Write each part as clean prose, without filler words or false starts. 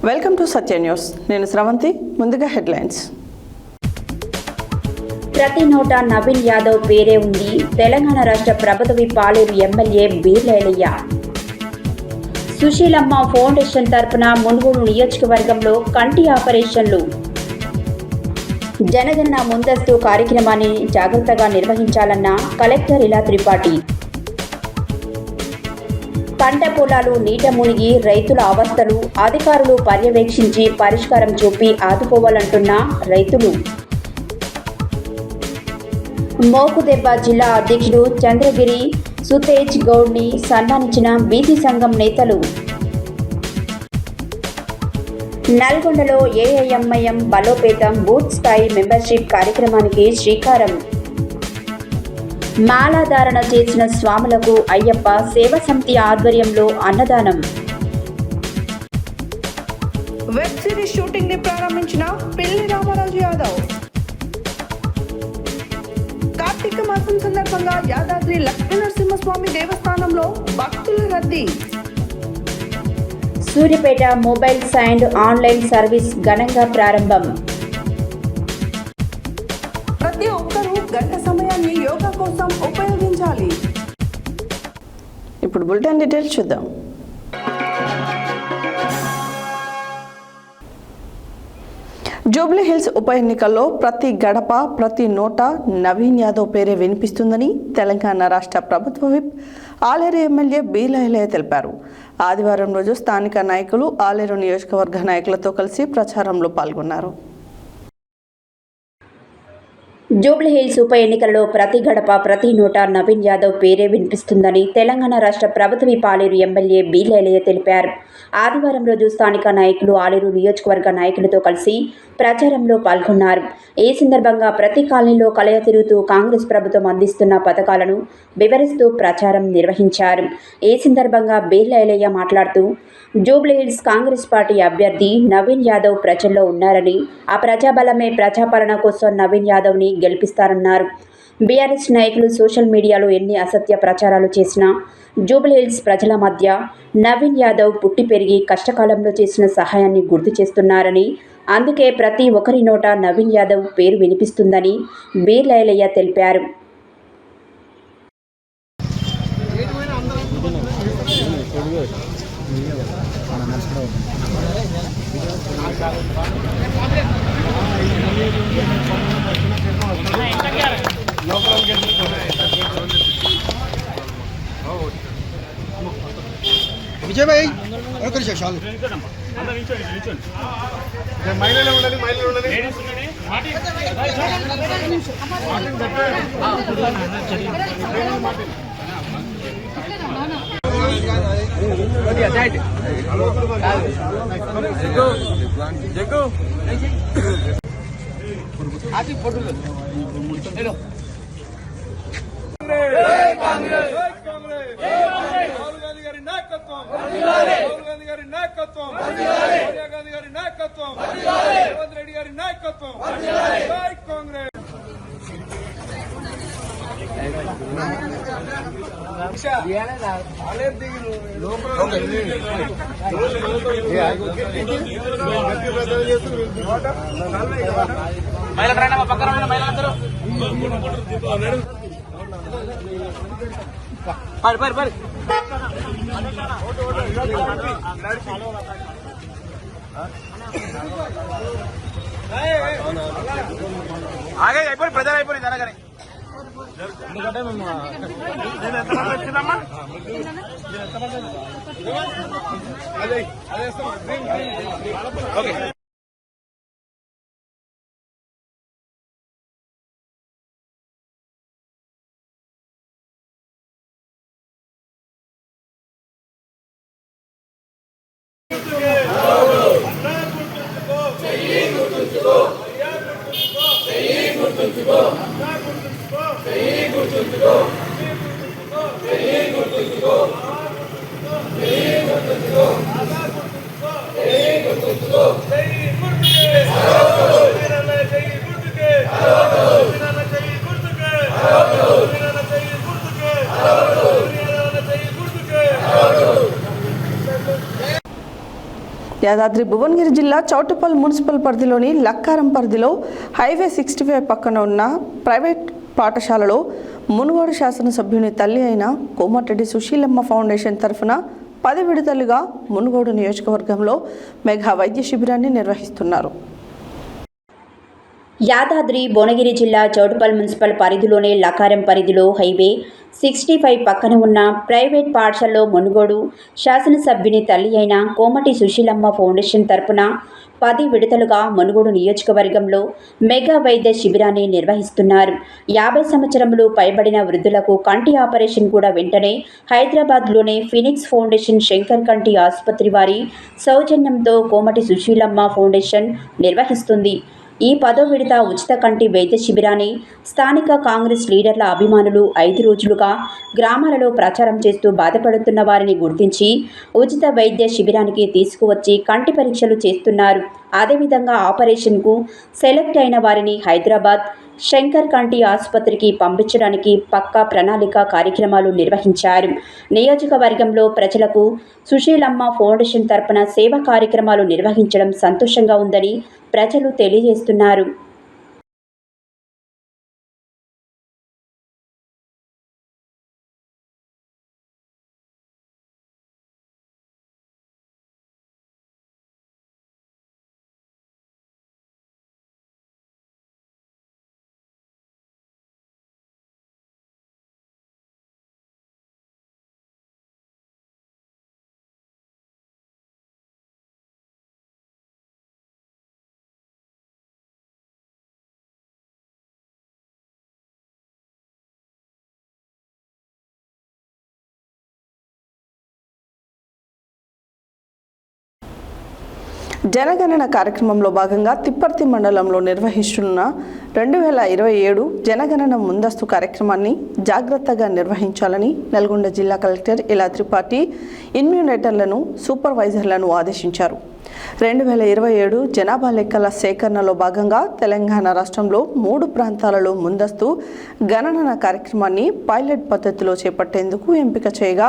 Welcome to Satya news. నేను శ్రవంతి. ముందుగా headlines. ప్రతి నోట నవీన్ యాదవ్ పేరే ఉంది. తెలంగాణ రాష్ట్ర ప్రభుత్వ పాలేరు ఎమ్మెల్యే బీర్లయ్య. సుశీలమ్మ ఫౌండేషన్ తరపున మునుగోడు నియోజకవర్గంలో కంటి ఆపరేషన్లు. జనగణన ముందస్తు కార్యక్రమాన్ని జాగ్రత్తగా నిర్వహించాలన్న కలెక్టర్ ఇలా త్రిపాఠి. పంట పొలాలు నీట మునిగి రైతుల అవస్థలు అధికారులు పర్యవేక్షించి పరిష్కారం చూపి ఆదుకోవాలంటున్న రైతులు. మోకుదెబ్బ జిల్లా అధ్యక్షుడు చంద్రగిరి సుతేజ్ గౌడ్ని సన్మానించిన బీసీ సంఘం నేతలు. నల్గొండలో ఏఐఎంఐఎం బలోపేతం బూత్ స్థాయి మెంబర్షిప్ కార్యక్రమానికి శ్రీకారం. మాలాధారణ చేసిన స్వాములకు అయ్యప్ప సేవ సమితి ఆధ్వర్యంలో అన్నదానం. వెబ్ సిరీస్ షూటింగ్ ని ప్రారంభించిన పిల్లి రామరాజు యాదవ్. కార్తీక మాసం సందర్భంగా యాదాద్రి లక్ష్మీనరసింహస్వామి దేవస్థానంలో భక్తుల రద్దీ. Suryapet mobile and online service ఘనంగా ప్రారంభం. ప్రతి ఒక్కరూ గంట సమయాన్ని యోగా కోసం ఉపయోగించాలి. ఇప్పుడు బులెటిన్ డీటెయిల్స్ చూద్దాం. జూబ్లీ హిల్స్ ఉప ఎన్నికల్లో ప్రతి గడప ప్రతి నోట నవీన్ యాదవ్ పేరే వినిపిస్తుందని తెలంగాణ రాష్ట్ర ప్రభుత్వ విప్ ఆలేరు ఎమ్మెల్యే బీర్లయ్య తెలిపారు. ఆదివారం రోజు స్థానిక నాయకులు ఆలేరు నియోజకవర్గ నాయకులతో కలిసి ప్రచారంలో పాల్గొన్నారు. జూబ్లీ హిల్స్ ఉప ఎన్నికల్లో ప్రతి గడప ప్రతి నోట నవీన్ యాదవ్ పేరే వినిపిస్తుందని తెలంగాణ రాష్ట్ర ప్రభుత్వ పాలేరు ఎమ్మెల్యే బీర్లయ్య తెలిపారు. ఆదివారం రోజు స్థానిక నాయకులు ఆలేరు నియోజకవర్గ నాయకులతో కలిసి ప్రచారంలో పాల్గొన్నారు. ఈ సందర్భంగా ప్రతి కాలనీలో కలయ తిరుగుతూ కాంగ్రెస్ ప్రభుత్వం అందిస్తున్న పథకాలను వివరిస్తూ ప్రచారం నిర్వహించారు. ఈ సందర్భంగా బీర్లయ్య మాట్లాడుతూ జూబ్లీ హిల్స్ కాంగ్రెస్ పార్టీ అభ్యర్థి నవీన్ యాదవ్ ప్రజల్లో ఉన్నారని, ఆ ప్రజాబలమే ప్రజాపాలన కోసం నవీన్ యాదవ్ని గెలిపిస్తారన్నారు. బీఆర్ఎస్ నాయకులు సోషల్ మీడియాలో ఎన్ని అసత్య ప్రచారాలు చేసినా జూబ్లీ హిల్స్ ప్రజల మధ్య నవీన్ యాదవ్ పుట్టి పెరిగి కష్టకాలంలో చేసిన సహాయాన్ని గుర్తు చేస్తున్నారని, అందుకే ప్రతి ఒక్కరి నోట నవీన్ యాదవ్ పేరు వినిపిస్తుందని బీర్లయ్య తెలిపారు. విజయ్ భాయ్ ఒక నిమిషం మహిళలు ఉండాలి ఆగే అయిపోయి ప్రజలు అయిపోయి జరగని ఎందుకంటే మేము ఓకే. యాదాద్రి భువనగిరి జిల్లా చౌటుప్పల్ మున్సిపల్ పరిధిలోని లక్కారం పరిధిలో హైవే 65 పక్కన ఉన్న ప్రైవేట్ పాఠశాలలో మునుగోడు శాసనసభ్యుని తల్లి అయిన కోమటిరెడ్డి సుశీలమ్మ ఫౌండేషన్ తరఫున 10 విడతలుగా మునుగోడు నియోజకవర్గంలో మెగా వైద్య శిబిరాన్ని నిర్వహిస్తున్నారు. యాదాద్రి భువనగిరి జిల్లా చౌటుప్పల్ మున్సిపల్ పరిధిలోని లక్కారం పరిధిలో హైవే 65 పక్కన ఉన్న ప్రైవేట్ పాఠశాలలో మునుగోడు శాసనసభ్యుని తల్లి అయిన కోమటి సుశీలమ్మ ఫౌండేషన్ తరపున 10 విడతలుగా మునుగోడు నియోజకవర్గంలో మెగా వైద్య శిబిరాన్ని నిర్వహిస్తున్నారు. 50 సంవత్సరములు పైబడిన వృద్ధులకు కంటి ఆపరేషన్ కూడా వెంటనే హైదరాబాద్లోని ఫినిక్స్ ఫౌండేషన్ శంకర్ కంటి ఆసుపత్రి వారి సౌజన్యంతో కోమటి సుశీలమ్మ ఫౌండేషన్ నిర్వహిస్తుంది. ఈ 10వ విడత ఉచిత కంటి వైద్య శిబిరాన్ని స్థానిక కాంగ్రెస్ లీడర్ల అభిమానులు 5 రోజులుగా గ్రామాలలో ప్రచారం చేస్తూ బాధపడుతున్న వారిని గుర్తించి ఉచిత వైద్య శిబిరానికి తీసుకువచ్చి కంటి పరీక్షలు చేస్తున్నారు. అదేవిధంగా ఆపరేషన్కు సెలెక్ట్ అయిన వారిని హైదరాబాద్ శంకర్ కంటి ఆసుపత్రికి పంపించడానికి పక్కా ప్రణాళిక కార్యక్రమాలు నిర్వహించారు. నియోజకవర్గంలో ప్రజలకు సుశీలమ్మ ఫౌండేషన్ తరపున సేవా కార్యక్రమాలు నిర్వహించడం సంతోషంగా ఉందని ప్రజలు తెలియజేస్తున్నారు. జనగణన కార్యక్రమంలో భాగంగా తిప్పర్తి మండలంలో నిర్వహిస్తున్న 2027 జనగణన ముందస్తు కార్యక్రమాన్ని జాగ్రత్తగా నిర్వహించాలని నల్గొండ జిల్లా కలెక్టర్ ఇలా త్రిపాఠి ఇన్మ్యూనేటర్లను సూపర్వైజర్లను ఆదేశించారు. 2027 జనాభా లెక్కల సేకరణలో భాగంగా తెలంగాణ రాష్ట్రంలో 3 ప్రాంతాలలో ముందస్తు గణన కార్యక్రమాన్ని పైలట్ పద్ధతిలో చేపట్టేందుకు ఎంపిక చేయగా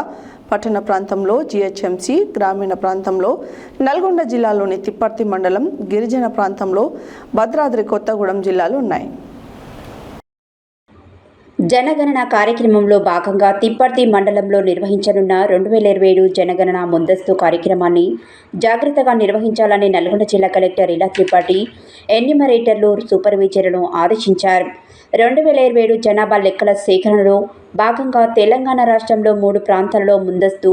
పట్టణ ప్రాంతంలో జీహెచ్ఎంసీ, గ్రామీణ ప్రాంతంలో నల్గొండ జిల్లాలోని తిప్పర్తి మండలం, గిరిజన ప్రాంతంలో భద్రాద్రి కొత్తగూడెం జిల్లాలు ఉన్నాయి. జనగణన కార్యక్రమంలో భాగంగా తిప్పర్తి మండలంలో నిర్వహించనున్న 2027 జనగణన ముందస్తు కార్యక్రమాన్ని జాగ్రత్తగా నిర్వహించాలని నల్గొండ జిల్లా కలెక్టర్ ఇలా త్రిపాఠి ఎన్యూమరేటర్లు, సూపర్వైజర్లను ఆదేశించారు. 2027 జనాభా లెక్కల సేకరణలో భాగంగా తెలంగాణ రాష్ట్రంలో 3 ప్రాంతాలలో ముందస్తు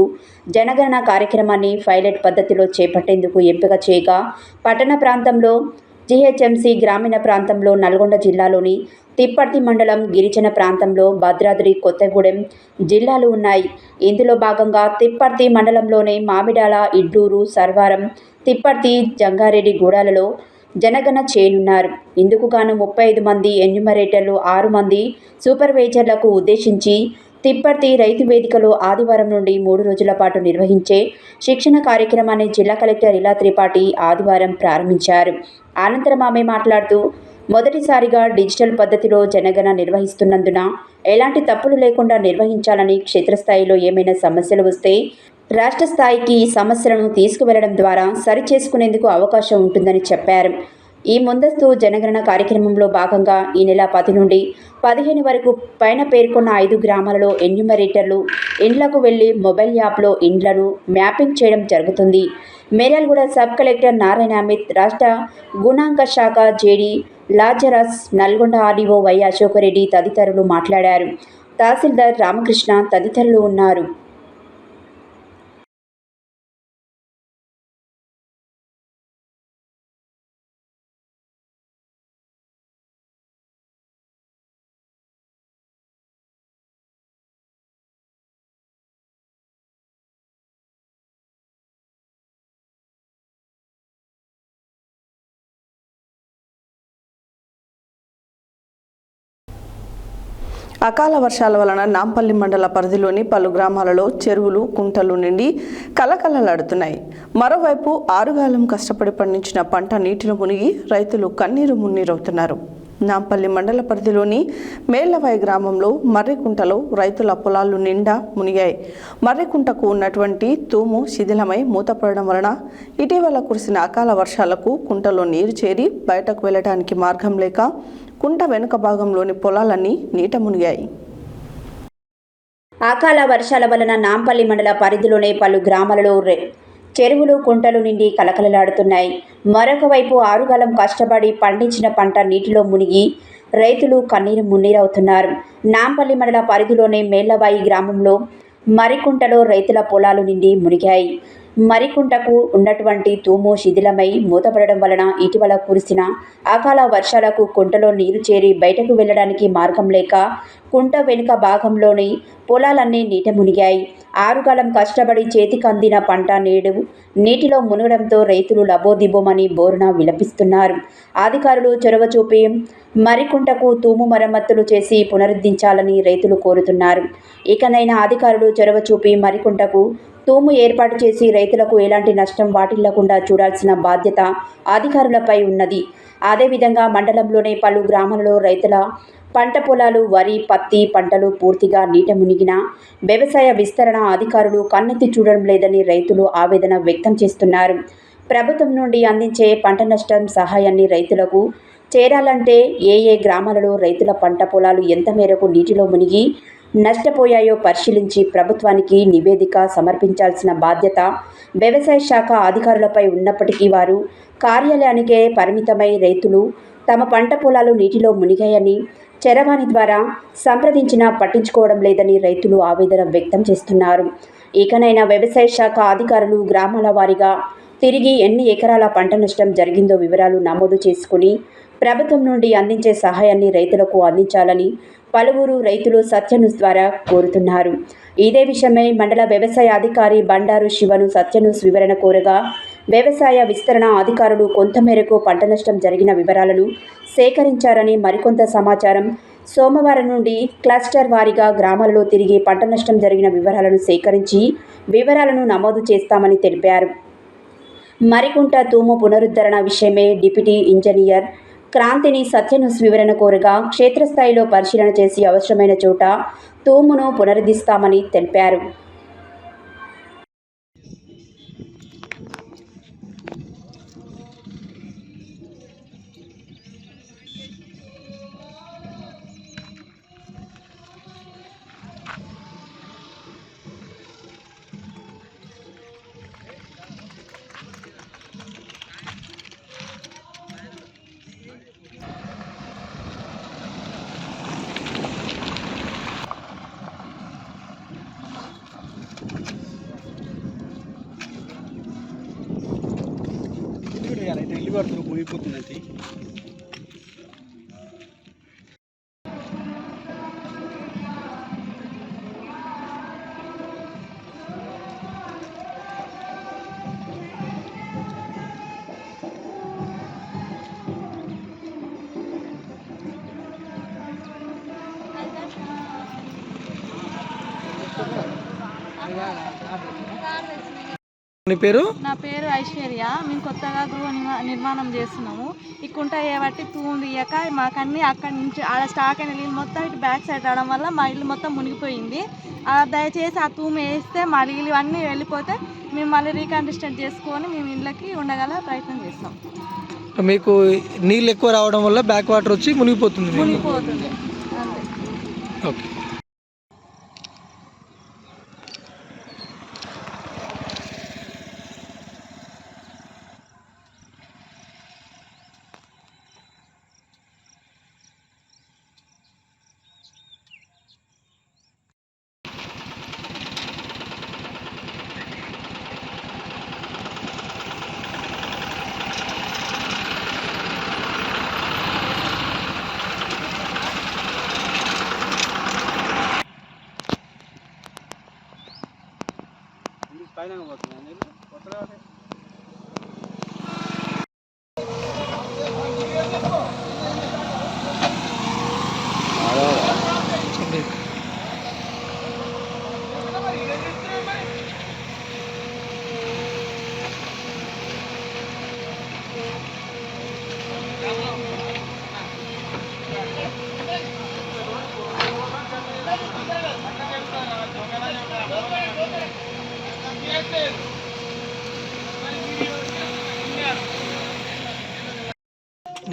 జనగణన కార్యక్రమాన్ని పైలట్ పద్ధతిలో చేపట్టేందుకు ఎంపిక చేయగా పట్టణ ప్రాంతంలో జీహెచ్ఎంసీ, గ్రామీణ ప్రాంతంలో నల్గొండ జిల్లాలోని తిప్పర్తి మండలం, గిరిజన ప్రాంతంలో భద్రాద్రి కొత్తగూడెం జిల్లాలు ఉన్నాయి. ఇందులో భాగంగా తిప్పర్తి మండలంలోని మామిడాల, ఇడ్లూరు, సర్వారం, తిప్పర్తి, జంగారెడ్డి గూడాలలో జనగణన చేయనున్నారు. ఇందుకు గాను 35 మంది ఎన్యూమరేటర్లు, 6 మంది సూపర్వైజర్లకు ఉద్దేశించి తిప్పర్తి రైతు వేదికలో ఆదివారం నుండి 3 రోజుల పాటు నిర్వహించే శిక్షణ కార్యక్రమాన్ని జిల్లా కలెక్టర్ ఇలా త్రిపాఠి ఆదివారం ప్రారంభించారు. అనంతరం ఆమె మాట్లాడుతూ, మొదటిసారిగా డిజిటల్ పద్ధతిలో జనగణన నిర్వహిస్తున్నందున ఎలాంటి తప్పులు లేకుండా నిర్వహించాలని, క్షేత్రస్థాయిలో ఏమైనా సమస్యలు వస్తే రాష్ట్ర స్థాయికి ఈ సమస్యలను తీసుకువెళ్లడం ద్వారా సరిచేసుకునేందుకు అవకాశం ఉంటుందని చెప్పారు. ఈ ముందస్తు జనగణన కార్యక్రమంలో భాగంగా ఈ నెల 10 నుండి 15 వరకు పైన పేర్కొన్న 5 గ్రామాలలో ఎన్యూమరేటర్లు ఇండ్లకు వెళ్లి మొబైల్ యాప్లో ఇండ్లను మ్యాపింగ్ చేయడం జరుగుతుంది. మేర్యాలగూడ సబ్ కలెక్టర్ నారాయణ అమిత్, రాష్ట్ర గణాంక శాఖ JD Lazarus, Nalgonda RDO why Ashoka Reddy తదితరులు మాట్లాడారు. తహసీల్దార్ రామకృష్ణ తదితరులు ఉన్నారు. అకాల వర్షాల వలన నాంపల్లి మండల పరిధిలోని పలు గ్రామాలలో చెరువులు, కుంటలు నిండి కలకలలాడుతున్నాయి. మరోవైపు ఆరుగాలం కష్టపడి పండించిన పంట నీటిలో మునిగి రైతులు కన్నీరు మున్నీరవుతున్నారు. నాంపల్లి మండల పరిధిలోని మేళ్లవాయి గ్రామంలో మర్రికుంటలో రైతుల పొలాలు నిండా మునిగాయి. మర్రికుంటకు ఉన్నటువంటి తూము శిథిలమై మూతపడడం వలన ఇటీవల కురిసిన అకాల వర్షాలకు కుంటలో నీరు చేరి బయటకు వెళ్లడానికి మార్గం లేక కుంట వెనుక భాగంలోని పొలాలన్నీ నీట మునిగాయి. అకాల వర్షాల వలన నాంపల్లి మండల పరిధిలోనే పలు గ్రామాలలో చెరువులు కుంటలు నిండి కలకలలాడుతున్నాయి. మరొక వైపు ఆరుగాలం కష్టపడి పండించిన పంట నీటిలో మునిగి రైతులు కన్నీరు మున్నీరవుతున్నారు. నాంపల్లి మండల పరిధిలోనే మేళ్లవాయి గ్రామంలో మరికుంటలో రైతుల పొలాలు నిండి మునిగాయి. మరికుంటకు ఉన్నటువంటి తూము శిథిలమై మూతపడడం వలన ఇటీవల కురిసిన అకాల వర్షాలకు కుంటలో నీరు చేరి బయటకు వెళ్లడానికి మార్గం లేక కుంట వెనుక భాగంలోని పొలాలన్నీ నీట మునిగాయి. ఆరుగాలం కష్టపడి చేతికందిన పంట నేడు నీటిలో మునగడంతో రైతులు లబోదిబోమని బోరున విలపిస్తున్నారు. అధికారులు చొరవ చూపి మరికుంటకు తూము మరమ్మతులు చేసి పునరుద్ధరించాలని రైతులు కోరుతున్నారు. ఇకనైనా అధికారులు చొరవ చూపి మరికుంటకు తూము ఏర్పాటు చేసి రైతులకు ఎలాంటి నష్టం వాటిల్లకుండా చూడాల్సిన బాధ్యత అధికారులపై ఉన్నది. అదేవిధంగా మండలంలోని పలు గ్రామాలలో రైతుల పంట పొలాలు వరి, పత్తి పంటలు పూర్తిగా నీట మునిగిన వ్యవసాయ విస్తరణ అధికారులు కన్నెత్తి చూడడం లేదని రైతులు ఆవేదన వ్యక్తం చేస్తున్నారు. ప్రభుత్వం నుండి అందించే పంట నష్టం సహాయాన్ని రైతులకు చేరాలంటే ఏ గ్రామాలలో రైతుల పంట పొలాలు ఎంత మేరకు నీటిలో మునిగి నష్టపోయాయో పరిశీలించి ప్రభుత్వానికి నివేదిక సమర్పించాల్సిన బాధ్యత వ్యవసాయ శాఖ అధికారులపై ఉన్నప్పటికీ వారు కార్యాలయానికే పరిమితమై రైతులు తమ పంట పొలాలు నీటిలో మునిగాయని చరవాణి ద్వారా సంప్రదించినా పట్టించుకోవడం లేదని రైతులు ఆవేదన వ్యక్తం చేస్తున్నారు. ఇకనైనా వ్యవసాయ శాఖ అధికారులు గ్రామాల వారీగా తిరిగి ఎన్ని ఎకరాల పంట నష్టం జరిగిందో వివరాలు నమోదు చేసుకుని ప్రభుత్వం నుండి అందించే సహాయాన్ని రైతులకు అందించాలని పలువురు రైతులు సత్యన్యూస్ ద్వారా కోరుతున్నారు. ఇదే విషయమై మండల వ్యవసాయ అధికారి బండారు శివను సత్యన్యూస్ వివరణ కోరగా వ్యవసాయ విస్తరణ అధికారులు కొంతమేరకు పంట నష్టం జరిగిన వివరాలను సేకరించారని, మరికొంత సమాచారం సోమవారం నుండి క్లస్టర్ వారీగా గ్రామాలలో తిరిగి పంట నష్టం జరిగిన వివరాలను సేకరించి వివరాలను నమోదు చేస్తామని తెలిపారు. మరికుంట తూము పునరుద్ధరణ విషయమై డిప్యూటీ ఇంజనీర్ క్రాంతిని సత్యన్యూస్ వివరణ కోరగా క్షేత్రస్థాయిలో పరిశీలన చేసి అవసరమైన చోట తూమును పునరుద్ధరిస్తామని తెలిపారు. ఇల్లు కడుతున్నారు మునిగిపోతున్నది. నీ పేరు? నా పేరు ఐశ్వర్య. మేము కొత్తగా గృహ నిర్మాణం చేస్తున్నాము. ఈ కుంట ఏబట్టి తూము తీయక మాకన్నీ అక్కడి నుంచి ఆడ స్టాక్ అయిన నీళ్ళు మొత్తం ఇటు బ్యాక్ సైడ్ రావడం వల్ల మా ఇల్లు మొత్తం మునిగిపోయింది. దయచేసి ఆ తూము వేస్తే మా నీళ్ళు అన్నీ వెళ్ళిపోతే మేము మళ్ళీ రీకన్స్ట్రక్ట్ చేసుకొని మేము ఇళ్ళకి ఉండగల ప్రయత్నం చేస్తాం. మీకు నీళ్ళు ఎక్కువ రావడం వల్ల బ్యాక్ వాటర్ వచ్చి మునిగిపోతుంది. అంతే. ఓకే.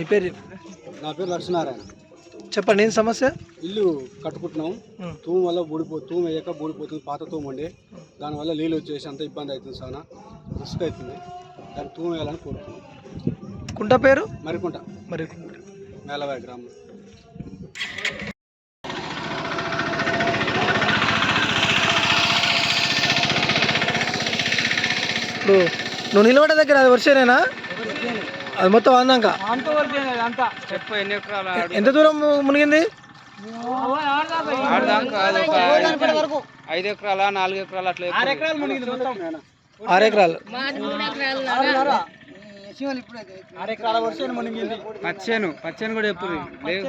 నీ పేరు చెప్పు. నా పేరు లక్ష్మీనారాయణ. చెప్పండి, ఏం సమస్య? ఇల్లు కట్టుకుంటున్నాం. తూము వల్ల తూము వేయక బూడిపోతుంది. పాత తూము ఉండే దానివల్ల నీళ్ళు వచ్చేసి అంత ఇబ్బంది అవుతుంది. చాలా రిస్క్ అవుతుంది. దాన్ని తూము వేయాలని కోరుతున్నాం. కుంట పేరు మరికుంట మరి మేలవాయి గ్రామం. ఇప్పుడు నువ్వు నిలబడే దగ్గర అది వర్షేనేనా? అది మొత్తం అందాక ఎంత దూరం మునిగింది? 5 ఎకరాల 4 ఎకరాలు అట్లా 6 ఎకరాలు మునిగింది మొత్తం. 6 ఎకరాలు పచ్చేను కూడా ఎప్పుడు లేవు.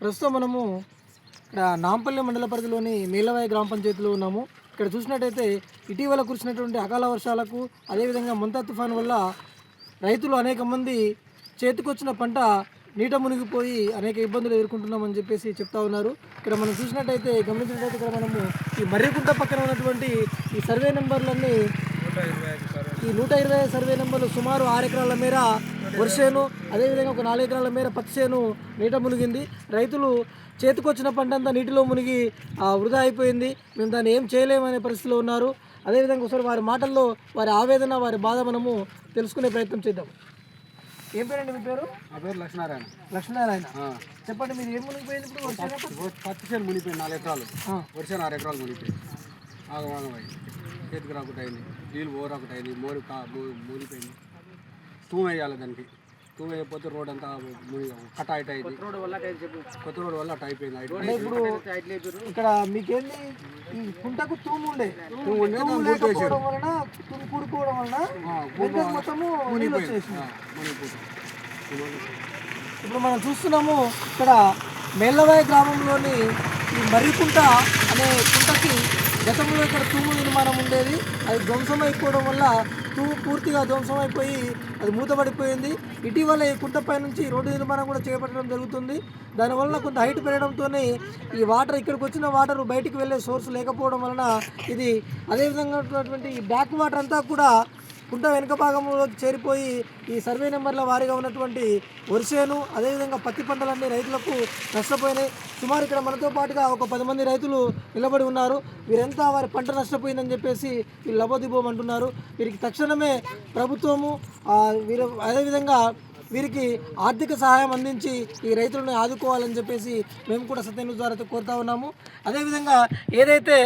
ప్రస్తుతం మనము ఇక్కడ నాంపల్లి మండల పరిధిలోని మేలవాయి గ్రామ పంచాయతీలో ఉన్నాము. ఇక్కడ చూసినట్టయితే ఇటీవల కురిసినటువంటి అకాల వర్షాలకు అదేవిధంగా మొంతా తుఫాను వల్ల రైతులు అనేక మంది చేతికొచ్చిన పంట నీట మునిగిపోయి అనేక ఇబ్బందులు ఎదుర్కొంటున్నామని చెప్పేసి చెప్తా ఉన్నారు. ఇక్కడ మనం చూసినట్టయితే గమనించినట్టయితే ఇక్కడ మనము ఈ మర్రికుంట పక్కన ఉన్నటువంటి ఈ సర్వే నెంబర్లన్నీ ఈ 125 సర్వే నెంబర్లు సుమారు 6 ఎకరాల మేర వరిసేను అదేవిధంగా ఒక 4 ఎకరాల మేర పచ్చిసేను నీట మునిగింది. రైతులు చేతికొచ్చిన పంట అంతా నీటిలో మునిగి వృధా అయిపోయింది. మేము దాన్ని ఏం చేయలేమనే పరిస్థితిలో ఉన్నారు. అదేవిధంగా ఒకసారి వారి మాటల్లో వారి ఆవేదన వారి బాధ మనము తెలుసుకునే ప్రయత్నం చేద్దాం. ఏం పేరండి మీ పేరు? నా పేరు లక్ష్మీనారాయణ. లక్ష్మీనారాయణ, చెప్పండి మీరు ఏం మునిగిపోయింది? ఇప్పుడు పచ్చిసేను మునిగిపోయింది. 4 ఎకరాలు వరిసేను 6 ఎకరాలు మునిగిపోయింది. ఆగమాగమైంది. చేతికి రాకుండా అయింది. నీళ్ళు పోరాకుండా అయింది. మూలిపోయింది. తూము వేయాలి. దానికి తూము వేయకపోతే రోడ్ అంతా కట్ అయిట్ అయింది. కొత్త రోడ్ వల్ల అట్ అయిపోయింది. ఇప్పుడు ఇక్కడ మీకేంది ఈ కుంటకు తూము ఉండే కూడిపోవడం వలన మొత్తము నీళ్ళు వచ్చేసింది. ఇప్పుడు మనం చూస్తున్నాము ఇక్కడ మేలవాయి గ్రామంలోని ఈ మర్రికుంట అనే కుంటకి గతంలో ఇక్కడ తూము నిర్మాణం ఉండేది. అది ధ్వంసమైపోవడం వల్ల తూము పూర్తిగా ధ్వంసమైపోయి అది మూతపడిపోయింది. ఇటీవల ఈ కుంటపై నుంచి రోడ్డు నిర్మాణం కూడా చేపట్టడం జరుగుతుంది. దానివల్ల కొంత హైట్ పెరగడంతోనే ఈ వాటర్ ఇక్కడికి వచ్చిన వాటర్ బయటికి వెళ్ళే సోర్స్ లేకపోవడం వలన ఇది అదేవిధంగా ఉన్నటువంటి ఈ బ్యాక్ వాటర్ అంతా కూడా కుంట వెనుక భాగంలోకి చేరిపోయి ఈ సర్వే నెంబర్ల వారీగా ఉన్నటువంటి వరిసేను అదేవిధంగా పత్తి పంటలన్నీ రైతులకు నష్టపోయినాయి. సుమారు ఇక్కడ మనతో పాటుగా ఒక 10 మంది రైతులు నిలబడి ఉన్నారు. వీరంతా వారి పంట నష్టపోయిందని చెప్పేసి వీళ్ళు లబోదిబోమంటున్నారు. వీరికి తక్షణమే ప్రభుత్వము అదేవిధంగా వీరికి ఆర్థిక సహాయం అందించి ఈ రైతులను ఆదుకోవాలని చెప్పేసి మేము కూడా సత్యన్యూస్ ద్వారా కోరుతా ఉన్నాము. అదేవిధంగా ఏదైతే